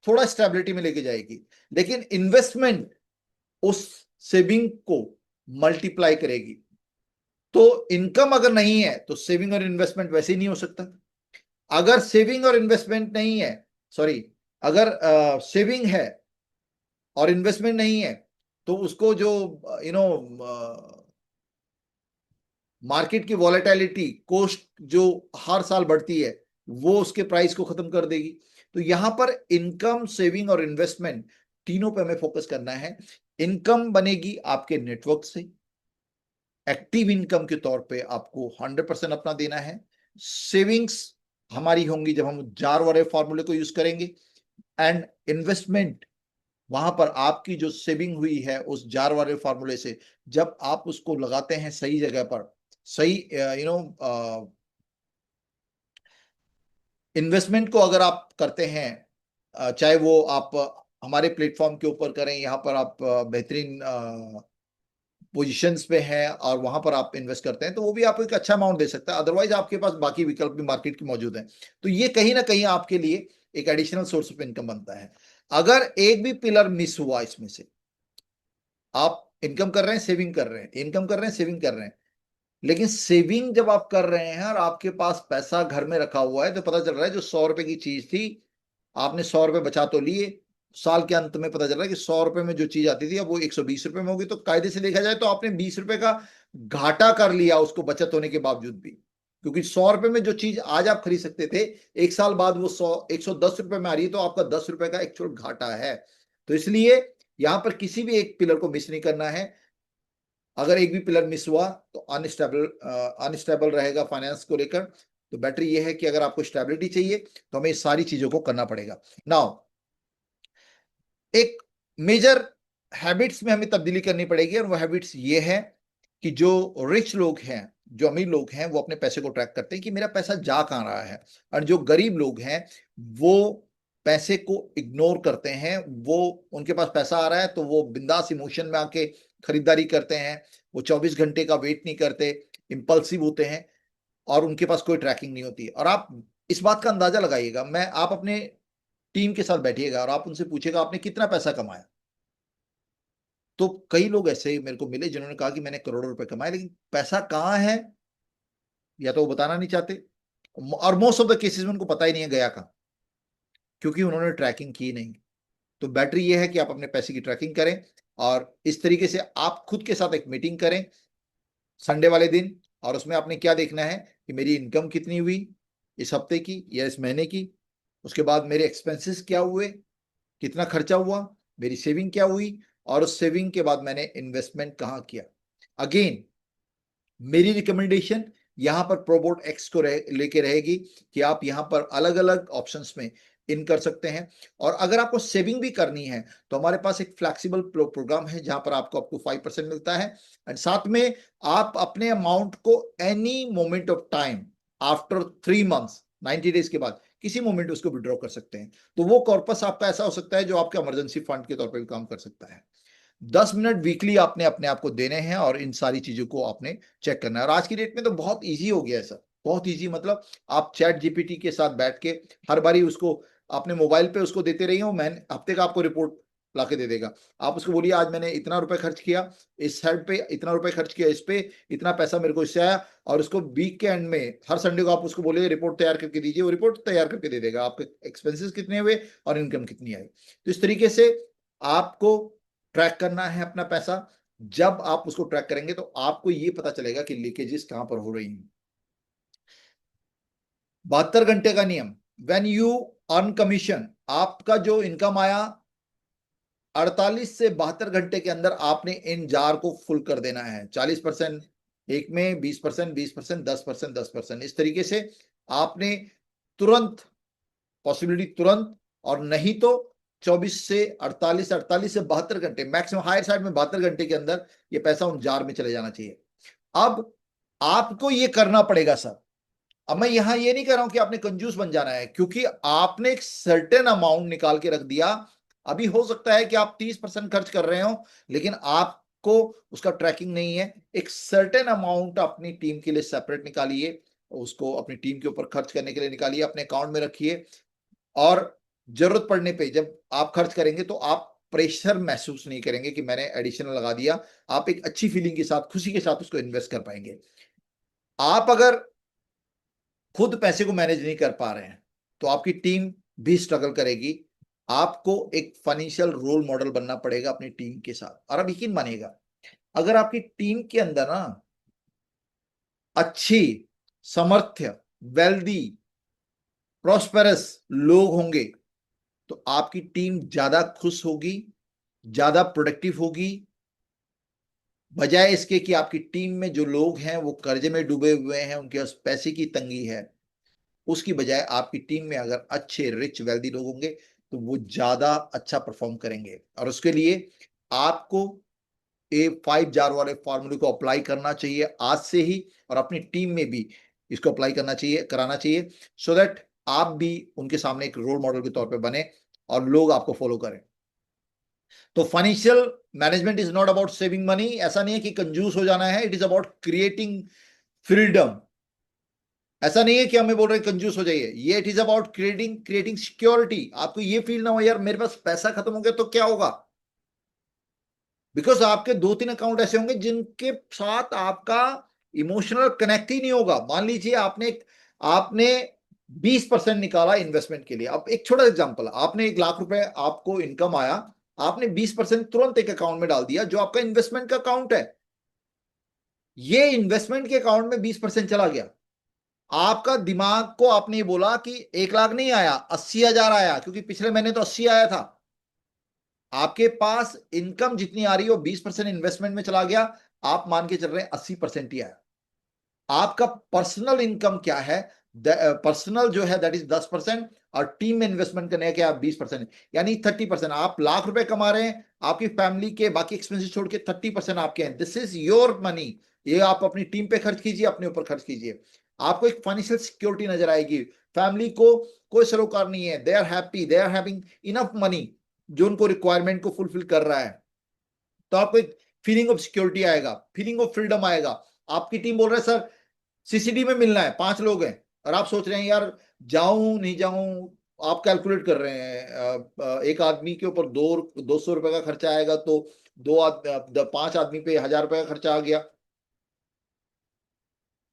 थोड़ा स्टेबिलिटी में लेके जाएगी, लेकिन इन्वेस्टमेंट उस सेविंग को मल्टीप्लाई करेगी। तो इनकम अगर नहीं है तो सेविंग और इन्वेस्टमेंट वैसे ही नहीं हो सकता। अगर सेविंग और इन्वेस्टमेंट नहीं है, सॉरी, अगर सेविंग है और इन्वेस्टमेंट नहीं है, तो उसको जो यू नो मार्केट की वॉलेटिलिटी, कॉस्ट जो हर साल बढ़ती है, वो उसके प्राइस को खत्म कर देगी। तो यहां पर इनकम, सेविंग और इन्वेस्टमेंट तीनों पे हमें फोकस करना है। इनकम बनेगी आपके नेटवर्क से, एक्टिव इनकम के तौर पे आपको 100% अपना देना है। सेविंग्स हमारी होंगी जब हम जार वाले फॉर्मूले को यूज करेंगे, एंड इन्वेस्टमेंट वहां पर आपकी जो सेविंग हुई है उस जार वाले फॉर्मूले से जब आप उसको लगाते हैं सही जगह पर, सही इन्वेस्टमेंट को अगर आप करते हैं, चाहे वो आप हमारे प्लेटफॉर्म के ऊपर करें, यहाँ पर आप बेहतरीन पोजीशंस पे हैं और वहां पर आप इन्वेस्ट करते हैं, तो वो भी आपको एक अच्छा अमाउंट दे सकता है। अदरवाइज आपके पास बाकी विकल्प भी मार्केट के मौजूद हैं। तो ये कहीं ना कहीं आपके लिए एक एडिशनल सोर्स ऑफ इनकम बनता है। अगर एक भी पिलर मिस हुआ इसमें से, आप इनकम कर रहे हैं, सेविंग कर रहे हैं, इनकम कर रहे हैं, सेविंग कर रहे हैं, लेकिन सेविंग जब आप कर रहे हैं और आपके पास पैसा घर में रखा हुआ है, तो पता चल रहा है जो 100 रुपए की चीज थी, आपने 100 रुपए बचा तो लिए, साल के अंत में पता चल रहा है कि 100 रुपए में जो चीज आती थी अब वो 120 रुपए में होगी। तो कायदे से देखा जाए तो आपने 20 रुपए का घाटा कर लिया उसको बचत होने के बावजूद भी, क्योंकि 100 रुपए में जो चीज आज आप खरीद सकते थे, 1 साल बाद वो 110 रुपए में आ रही है, तो आपका 10 रुपए का एक्चुअल घाटा है। तो इसलिए यहां पर किसी भी एक पिलर को मिस नहीं करना है। अगर एक भी पिलर मिस हुआ तो अनस्टेबल रहेगा फाइनेंस को लेकर। तो बेटर ये है कि अगर आपको स्टेबिलिटी चाहिए तो हमें इस सारी चीजों को करना पड़ेगा। नाउ एक मेजर हैबिट्स में हमें तब्दीली करनी पड़ेगी, और वो हैबिट्स ये है कि जो रिच लोग हैं, जो अमीर लोग हैं, वो अपने पैसे को ट्रैक करते हैं कि मेरा पैसा जा कहां रहा है, और जो गरीब लोग हैं वो पैसे को इग्नोर करते हैं। वो उनके पास पैसा आ रहा है तो वो बिंदास इमोशन में आके खरीदारी करते हैं, वो 24 घंटे का वेट नहीं करते, इंपल्सिव होते हैं, और उनके पास कोई ट्रैकिंग नहीं होती। और आप इस बात का अंदाजा लगाइएगा, आप अपने टीम के साथ बैठिएगा और आप उनसे पूछेगा आपने कितना पैसा कमाया। तो कई लोग ऐसे मेरे को मिले जिन्होंने कहा कि मैंने करोड़ों रुपए कमाए, लेकिन पैसा कहाँ है या तो वो बताना नहीं चाहते, और मोस्ट ऑफ द केसेस में उनको पता ही नहीं है गया कहाँ, क्योंकि उन्होंने ट्रैकिंग की नहीं। तो बेटर ये है कि आप अपने पैसे की ट्रैकिंग करें, और इस तरीके से आप खुद के साथ एक मीटिंग करें संडे वाले दिन, और उसमें आपने क्या देखना है कि मेरी इनकम कितनी हुई इस हफ्ते की या इस महीने की, उसके बाद मेरे एक्सपेंसेस क्या हुए, कितना खर्चा हुआ, मेरी सेविंग क्या हुई, और उस सेविंग के बाद मैंने इन्वेस्टमेंट कहाँ किया। अगेन मेरी रिकमेंडेशन यहां पर प्रोबोट एक्स को लेके रहेगी कि आप यहां पर अलग अलग ऑप्शंस में इन कर सकते हैं। और अगर आपको सेविंग भी करनी है तो हमारे पास एक फ्लैक्सिबल प्रोग्राम है जहां पर आपको अप टू 5% मिलता है, एंड साथ में आप अपने अमाउंट को any moment of time after 3 months 90 days के बाद किसी मोमेंट उसको विड्रॉ कर सकते हैं। तो वो कॉर्पस आपका ऐसा हो सकता है जो आपके इमरजेंसी फंड के तौर पर भी काम कर सकता है। 10 मिनट वीकली आपने अपने आप को देने हैं और इन सारी चीजों को आपने चेक करना है। और आज की डेट में तो बहुत इजी हो गया है सर, बहुत इजी, मतलब आप चैट जीपीटी के साथ बैठ के हर बारी उसको अपने मोबाइल पे उसको देते रहिए, वो मैंने हफ्ते का आपको रिपोर्ट लाके दे देगा। आप उसको बोलिए आज मैंने इतना रुपए खर्च किया इस साइड पे, इतना रुपए खर्च किया इस पे, इतना पैसा मेरे को इससे आया, और उसको वीक के एंड में हर संडे को आप उसको बोलिए रिपोर्ट तैयार करके दीजिए, वो रिपोर्ट तैयार करके दे देगा आपके एक्सपेंसेस कितने हुए और इनकम कितनी आई। तो इस तरीके से आपको ट्रैक करना है अपना पैसा। जब आप उसको ट्रैक करेंगे तो आपको ये पता चलेगा कि लीकेजेस कहां पर हो रही हैं। 72 घंटे का नियम, व्हेन यू अर्न कमीशन, आपका जो इनकम आया 48 से 72 घंटे के अंदर आपने इन जार को फुल कर देना है। 40% एक में, 20%, 20%, 10%, 10%, इस तरीके से आपने तुरंत, पॉसिबिलिटी तुरंत, और नहीं तो 24 से 48, 48 से 72 घंटे, मैक्सिमम हायर साइड में 72 घंटे के अंदर ये पैसा उन जार में चले जाना चाहिए। अब आपको ये करना पड़ेगा सर। अब मैं यहां ये नहीं कह रहा हूं कि आपने कंजूस बन जाना है, क्योंकि आपने एक सर्टेन अमाउंट निकाल के रख दिया। अभी हो सकता है कि आप 30% खर्च कर रहे हो, लेकिन आपको उसका ट्रैकिंग नहीं है। एक सर्टेन अमाउंट अपनी टीम के लिए सेपरेट निकालिए, उसको अपनी टीम के ऊपर खर्च करने के लिए निकालिए, अपने अकाउंट में रखिए, और जरूरत पड़ने पे जब आप खर्च करेंगे तो आप प्रेशर महसूस नहीं करेंगे कि मैंने एडिशनल लगा दिया। आप एक अच्छी फीलिंग के साथ, खुशी के साथ उसको इन्वेस्ट कर पाएंगे। आप अगर खुद पैसे को मैनेज नहीं कर पा रहे हैं तो आपकी टीम भी स्ट्रगल करेगी। आपको एक फाइनेंशियल रोल मॉडल बनना पड़ेगा अपनी टीम के साथ। और आप यकीन मानिएगा, अगर आपकी टीम के अंदर ना अच्छी, समर्थ्य, वेल्दी, प्रॉस्पेरस लोग होंगे तो आपकी टीम ज्यादा खुश होगी, ज्यादा प्रोडक्टिव होगी, बजाय इसके कि आपकी टीम में जो लोग हैं वो कर्जे में डूबे हुए हैं, उनके पास पैसे की तंगी है। उसकी बजाय आपकी टीम में अगर अच्छे रिच वेल्दी लोग होंगे तो वो ज्यादा अच्छा परफॉर्म करेंगे। और उसके लिए आपको ए 5 जार वाले फॉर्मूले को अप्लाई करना चाहिए आज से ही, और अपनी टीम में भी इसको अप्लाई करना चाहिए, कराना चाहिए, सो दैट आप भी उनके सामने एक रोल मॉडल के तौर पे बने और लोग आपको फॉलो करें। तो financial management is not about saving money, ऐसा नहीं है कि कंजूस हो जाना है, it is about creating freedom. ऐसा नहीं है कि हमें बोल रहे हैं कंजूस हो जाइए, ये it is about creating creating security. आपको ये फील ना हो यार मेरे पास पैसा खत्म हो गया तो क्या होगा, बिकॉज आपके 2-3 अकाउंट ऐसे होंगे जिनके साथ आपका इमोशनल कनेक्ट ही नहीं होगा। मान लीजिए आपने 20% निकाला इन्वेस्टमेंट के लिए। अब एक छोटा एग्जांपल, आपने 1 लाख रुपए आपको इनकम आया, आपने 20% तुरंत एक अकाउंट में डाल दिया जो आपका इन्वेस्टमेंट का अकाउंट है। ये इन्वेस्टमेंट के अकाउंट में 20% चला गया। आपका दिमाग को आपने ये बोला कि 1 लाख नहीं आया, 80,000 आया, क्योंकि पिछले महीने तो 80 आया था। आपके पास इनकम जितनी आ रही है वो 20% इन्वेस्टमेंट में चला गया, आप मान के चल रहे हैं 80% ही आया। आपका पर्सनल इनकम क्या है? पर्सनल जो है दैट इज 10%, और टीम में इन्वेस्टमेंट करने के आप 20%, यानी 30%। आप लाख रुपए कमा रहे हैं, आपकी फैमिली के बाकी एक्सपेंसेस छोड़ के 30% आपके हैं। This is your money. ये आप अपनी टीम पे खर्च कीजिए, अपने ऊपर खर्च कीजिए। आपको एक फाइनेंशियल सिक्योरिटी नजर आएगी। फैमिली को कोई सरोकार नहीं है, they are happy, they are having enough money जो उनको रिक्वायरमेंट को फुलफिल कर रहा है। तो आपको एक फीलिंग ऑफ सिक्योरिटी आएगा, फीलिंग ऑफ फ्रीडम आएगा। आपकी टीम बोल रहा है सर सीसीडी में मिलना है, 5 लोग हैं, और आप सोच रहे हैं यार जाऊं नहीं जाऊं। आप कैलकुलेट कर रहे हैं एक आदमी के ऊपर 200 रुपए का खर्चा आएगा, तो 5 आदमी पे 1,000 रुपए का खर्चा आ गया।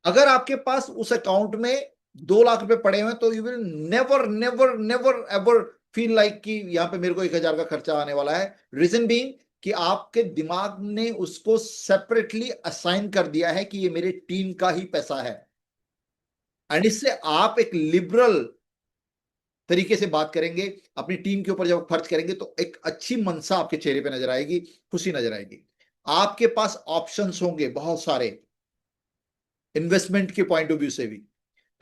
अगर आपके पास उस अकाउंट में 2 लाख रुपए पड़े हुए तो you will never never never ever feel like कि यहां पे मेरे को 1,000 का खर्चा आने वाला है। रीजन बीइंग कि आपके दिमाग ने उसको सेपरेटली असाइन कर दिया है कि ये मेरे टीम का ही पैसा है। एंड इससे आप एक लिबरल तरीके से बात करेंगे, अपनी टीम के ऊपर जब खर्च करेंगे तो एक अच्छी मनसा आपके चेहरे पे नजर आएगी, खुशी नजर आएगी। आपके पास ऑप्शंस होंगे बहुत सारे इन्वेस्टमेंट के पॉइंट ऑफ व्यू से भी।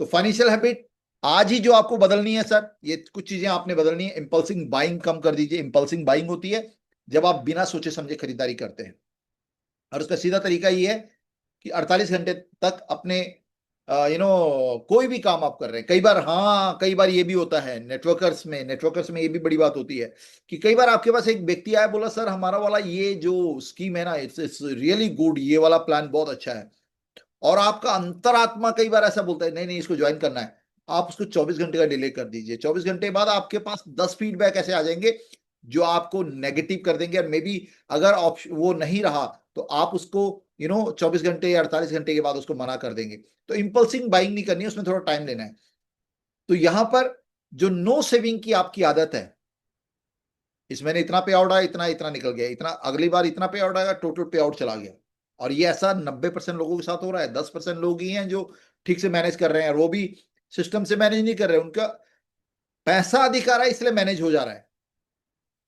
तो फाइनेंशियल हैबिट आज ही जो आपको बदलनी है सर, ये कुछ चीजें आपने बदलनी है। इंपल्सिंग बाइंग कम कर दीजिए। इंपल्सिंग बाइंग होती है जब आप बिना सोचे समझे खरीदारी करते हैं, और उसका सीधा तरीका ये है कि 48 घंटे तक अपने कोई भी काम आप कर रहे हैं। कई बार, हाँ, कई बार ये भी होता है नेटवर्कर्स में ये भी बड़ी बात होती है कि कई बार आपके पास एक व्यक्ति आया, बोला सर हमारा वाला ये जो स्कीम है ना, इट्स रियली गुड, ये वाला प्लान बहुत अच्छा है। और आपका अंतरात्मा कई बार ऐसा बोलता है नहीं नहीं इसको ज्वाइन करना है। आप उसको 24 घंटे का डिले कर दीजिए। 24 घंटे बाद आपके पास 10 फीडबैक ऐसे आ जाएंगे जो आपको नेगेटिव कर देंगे। और मे बी अगर ऑप्शन वो नहीं रहा तो आप उसको 24 घंटे या 48 घंटे के बाद उसको मना कर देंगे। तो इंपल्सिंग बाइंग नहीं करनी है, उसमें थोड़ा टाइम लेना है। तो यहां पर जो नो सेविंग की आपकी आदत है, इस महीने इतना पे आउट आया, इतना इतना निकल गया, इतना अगली बार इतना पे आउट आएगा, टोटल पे आउट चला गया। और ये ऐसा 90% लोगों के साथ हो रहा है। 10% लोग ही हैं जो ठीक से मैनेज कर रहे हैं, और वो भी सिस्टम से मैनेज नहीं कर रहे, उनका पैसा अधिक आ रहा है इसलिए मैनेज हो जा रहा है।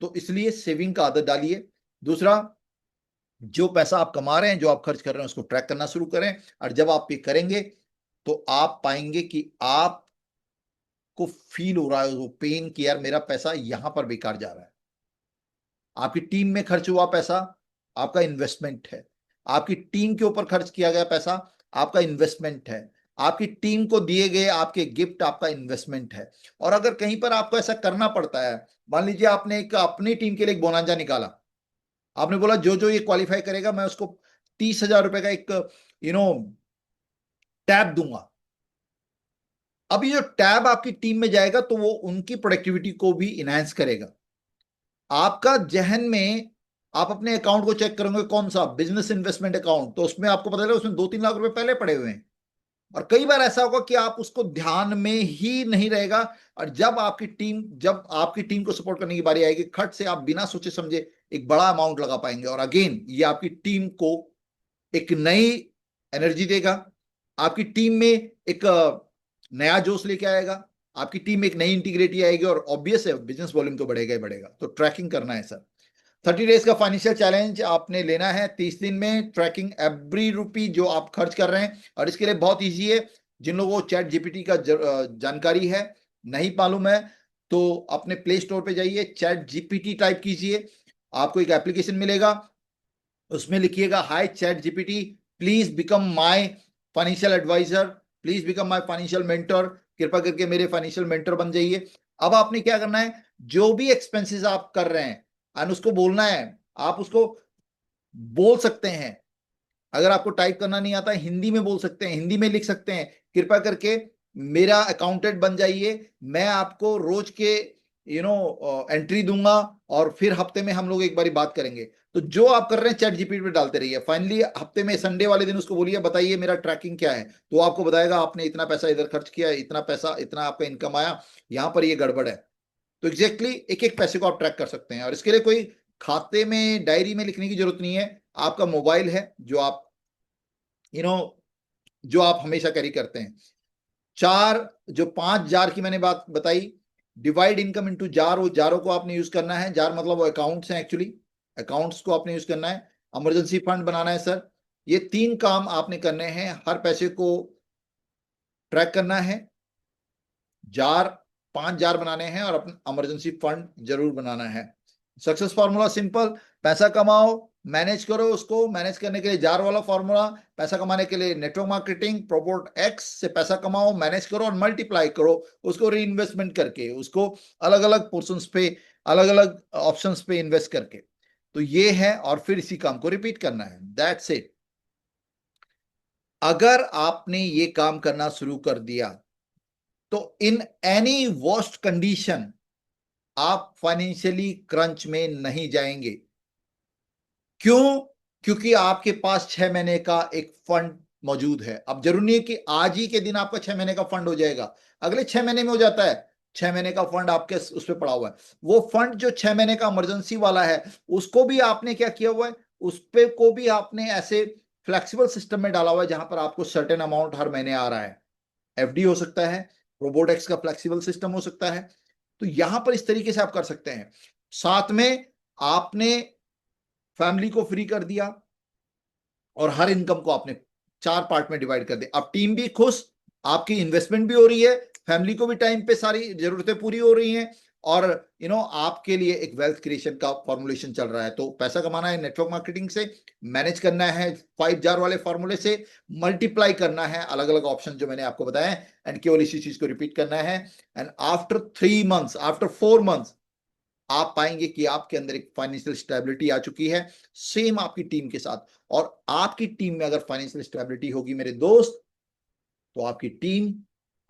तो इसलिए सेविंग का आदत डालिए। दूसरा, जो पैसा आप कमा रहे हैं, जो आप खर्च कर रहे हैं, उसको ट्रैक करना शुरू करें। और जब आप ये करेंगे तो आप पाएंगे कि आपको फील हो रहा है वो पेन कि यार मेरा पैसा यहां पर बेकार जा रहा है। आपकी टीम में खर्च हुआ पैसा आपका इन्वेस्टमेंट है। आपकी टीम के ऊपर खर्च किया गया पैसा आपका इन्वेस्टमेंट है। आपकी टीम को दिए गए आपके गिफ्ट आपका इन्वेस्टमेंट है। और अगर कहीं पर आपको ऐसा करना पड़ता है, मान लीजिए आपने एक अपनी टीम के लिए एक बोनांजा निकाला, आपने बोला जो जो ये क्वालिफाई करेगा मैं उसको 30,000 रुपए का एक यू नो टैब दूंगा। अब ये जो टैब आपकी टीम में जाएगा तो वो उनकी प्रोडक्टिविटी को भी इनहेंस करेगा। आपका जहन में आप अपने अकाउंट को चेक करोगे, कौन सा बिजनेस इन्वेस्टमेंट अकाउंट, तो उसमें आपको पता चलेगा उसमें 2-3 लाख रुपए पहले पड़े हुए हैं। और कई बार ऐसा होगा कि आप उसको ध्यान में ही नहीं रहेगा, और जब आपकी टीम को सपोर्ट करने की बारी आएगी, खट से आप बिना सोचे समझे एक बड़ा अमाउंट लगा पाएंगे। और अगेन ये आपकी टीम को एक नई एनर्जी देगा, आपकी टीम में एक नया जोश लेके आएगा, आपकी टीम में एक नई इंटीग्रिटी आएगी, और ऑब्वियस है बिजनेस वॉल्यूम तो बढ़ेगा ही बढ़ेगा। तो ट्रैकिंग करना है सर। 30 डेज का फाइनेंशियल चैलेंज आपने लेना है। 30 दिन में ट्रैकिंग एवरी रुपी जो आप खर्च कर रहे हैं। और इसके लिए बहुत ईजी है। जिन लोगों को चैट जीपीटी का जानकारी है, नहीं मालूम है, तो अपने प्ले स्टोर पे जाइए, चैट जीपीटी टाइप कीजिए, आपको एक एप्लीकेशन मिलेगा, उसमें लिखिएगा hi chat GPT, please become my financial adviser, please become my financial mentor, कृपा करके मेरे फाइनेंशियल मेंटर बन जाइए। अब आपने क्या करना है, जो भी एक्सपेंसेस आप कर रहे हैं एंड उसको बोलना है। आप उसको बोल सकते हैं, अगर आपको टाइप करना नहीं आता हिंदी में बोल सकते हैं, हिंदी में लिख सकते हैं, कृपया करके मेरा अकाउंटेंट बन जाइए, मैं आपको रोज के एंट्री दूंगा, और फिर हफ्ते में हम लोग एक बारी बात करेंगे। तो जो आप कर रहे हैं चैट जीपीटी पे डालते रहिए। फाइनली हफ्ते में संडे वाले दिन उसको बोलिए बताइए मेरा ट्रैकिंग क्या है, तो आपको बताएगा आपने इतना पैसा इधर खर्च किया, इतना पैसा, इतना आपका इनकम आया, यहां पर ये गड़बड़ है। तो एग्जैक्टली एक एक पैसे को आप ट्रैक कर सकते हैं। और इसके लिए कोई खाते में डायरी में लिखने की जरूरत नहीं है। आपका मोबाइल है जो आप जो आप हमेशा कैरी करते हैं। जो 5 जार की मैंने बात बताई, डिवाइड इनकम इनटू जार, वो जारों को आपने यूज करना है। जार मतलब वो अकाउंट्स हैं, एक्चुअली अकाउंट्स को आपने यूज करना है। इमरजेंसी फंड बनाना है सर। ये 3 काम आपने करने हैं, हर पैसे को ट्रैक करना है, जार 5 जार बनाने हैं और अपना इमरजेंसी फंड जरूर बनाना है। सक्सेस फॉर्मूला सिंपल, पैसा कमाओ, मैनेज करो, उसको मैनेज करने के लिए जार वाला फॉर्मूला, पैसा कमाने के लिए नेटवर्क मार्केटिंग, प्रोपोर्ट एक्स से पैसा कमाओ, मैनेज करो और मल्टीप्लाई करो उसको री इन्वेस्टमेंट करके, उसको अलग अलग पोर्शंस पे, अलग अलग ऑप्शंस पे इन्वेस्ट करके। तो ये है, और फिर इसी काम को रिपीट करना है, दैट्स इट। अगर आपने ये काम करना शुरू कर दिया तो इन एनी वर्स्ट कंडीशन आप फाइनेंशियली क्रंच में नहीं जाएंगे। क्यों? क्योंकि आपके पास 6 महीने का एक फंड मौजूद है। अब जरूरी नहीं है कि आज ही के दिन आपका 6 महीने का फंड हो जाएगा, अगले 6 महीने में हो जाता है। 6 महीने का फंड आपके उस पर पड़ा हुआ है। वो फंड जो 6 महीने का इमरजेंसी वाला है, उसको भी आपने क्या किया हुआ है, उस पे को भी आपने ऐसे फ्लेक्सिबल सिस्टम में डाला हुआ है, जहां पर आपको सर्टेन अमाउंट हर महीने आ रहा है। एफडी हो सकता है, रोबोटेक्स का फ्लेक्सिबल सिस्टम हो सकता है। तो यहां पर इस तरीके से आप कर सकते हैं। साथ में आपने फैमिली को फ्री कर दिया और हर इनकम को आपने 4 पार्ट में डिवाइड कर दिया। अब टीम भी खुश, आपकी इन्वेस्टमेंट भी हो रही है, फैमिली को भी टाइम पे सारी जरूरतें पूरी हो रही हैं, और आपके लिए एक वेल्थ क्रिएशन का फॉर्मुलेशन चल रहा है। तो पैसा कमाना है नेटवर्क मार्केटिंग से, मैनेज करना है 5 जार वाले फॉर्मूले से, मल्टीप्लाई करना है अलग अलग ऑप्शन जो मैंने आपको बताया, एंड केवल इसी चीज को रिपीट करना है। And after 3 months, after 4 months, आप पाएंगे कि आपके अंदर एक फाइनेंशियल स्टेबिलिटी आ चुकी है, सेम आपकी टीम के साथ। और आपकी टीम में अगर फाइनेंशियल स्टेबिलिटी होगी मेरे दोस्त, तो आपकी टीम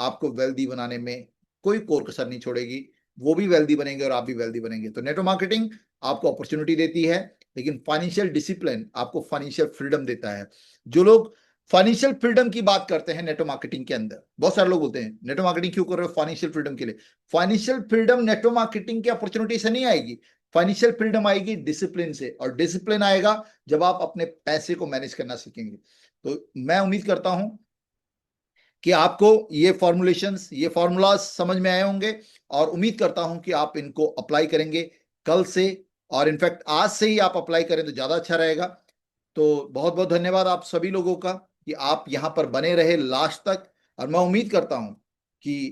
आपको वेल्दी बनाने में कोई कोर कसर नहीं छोड़ेगी। वो भी वेल्दी बनेंगे और आप भी वेल्दी बनेंगे। तो नेटवर्क मार्केटिंग आपको अपॉर्चुनिटी देती है, लेकिन फाइनेंशियल डिसिप्लिन आपको फाइनेंशियल फ्रीडम देता है। जो लोग फाइनेंशियल फ्रीडम की बात करते हैं नेटवर्क मार्केटिंग के अंदर, बहुत सारे लोग बोलते हैं नेटवर्क मार्केटिंग क्यों कर रहे हो, फाइनेंशियल फ्रीडम के लिए। फाइनेंशियल फ्रीडम नेटवर्क मार्केटिंग की अपॉर्चुनिटी से नहीं आएगी, फाइनेंशियल फ्रीडम आएगी डिसिप्लिन से, और डिसिप्लिन आएगा जब आप अपने पैसे को मैनेज करना सीखेंगे। तो मैं उम्मीद करता हूं कि आपको ये फॉर्मुलेशंस, ये फॉर्मूलाज समझ में आए होंगे, और उम्मीद करता हूं कि आप इनको अप्लाई करेंगे कल से, और इनफैक्ट आज से ही आप अप्लाई करें तो ज्यादा अच्छा रहेगा। तो बहुत बहुत धन्यवाद आप सभी लोगों का कि आप यहां पर बने रहे लास्ट तक, और मैं उम्मीद करता हूं कि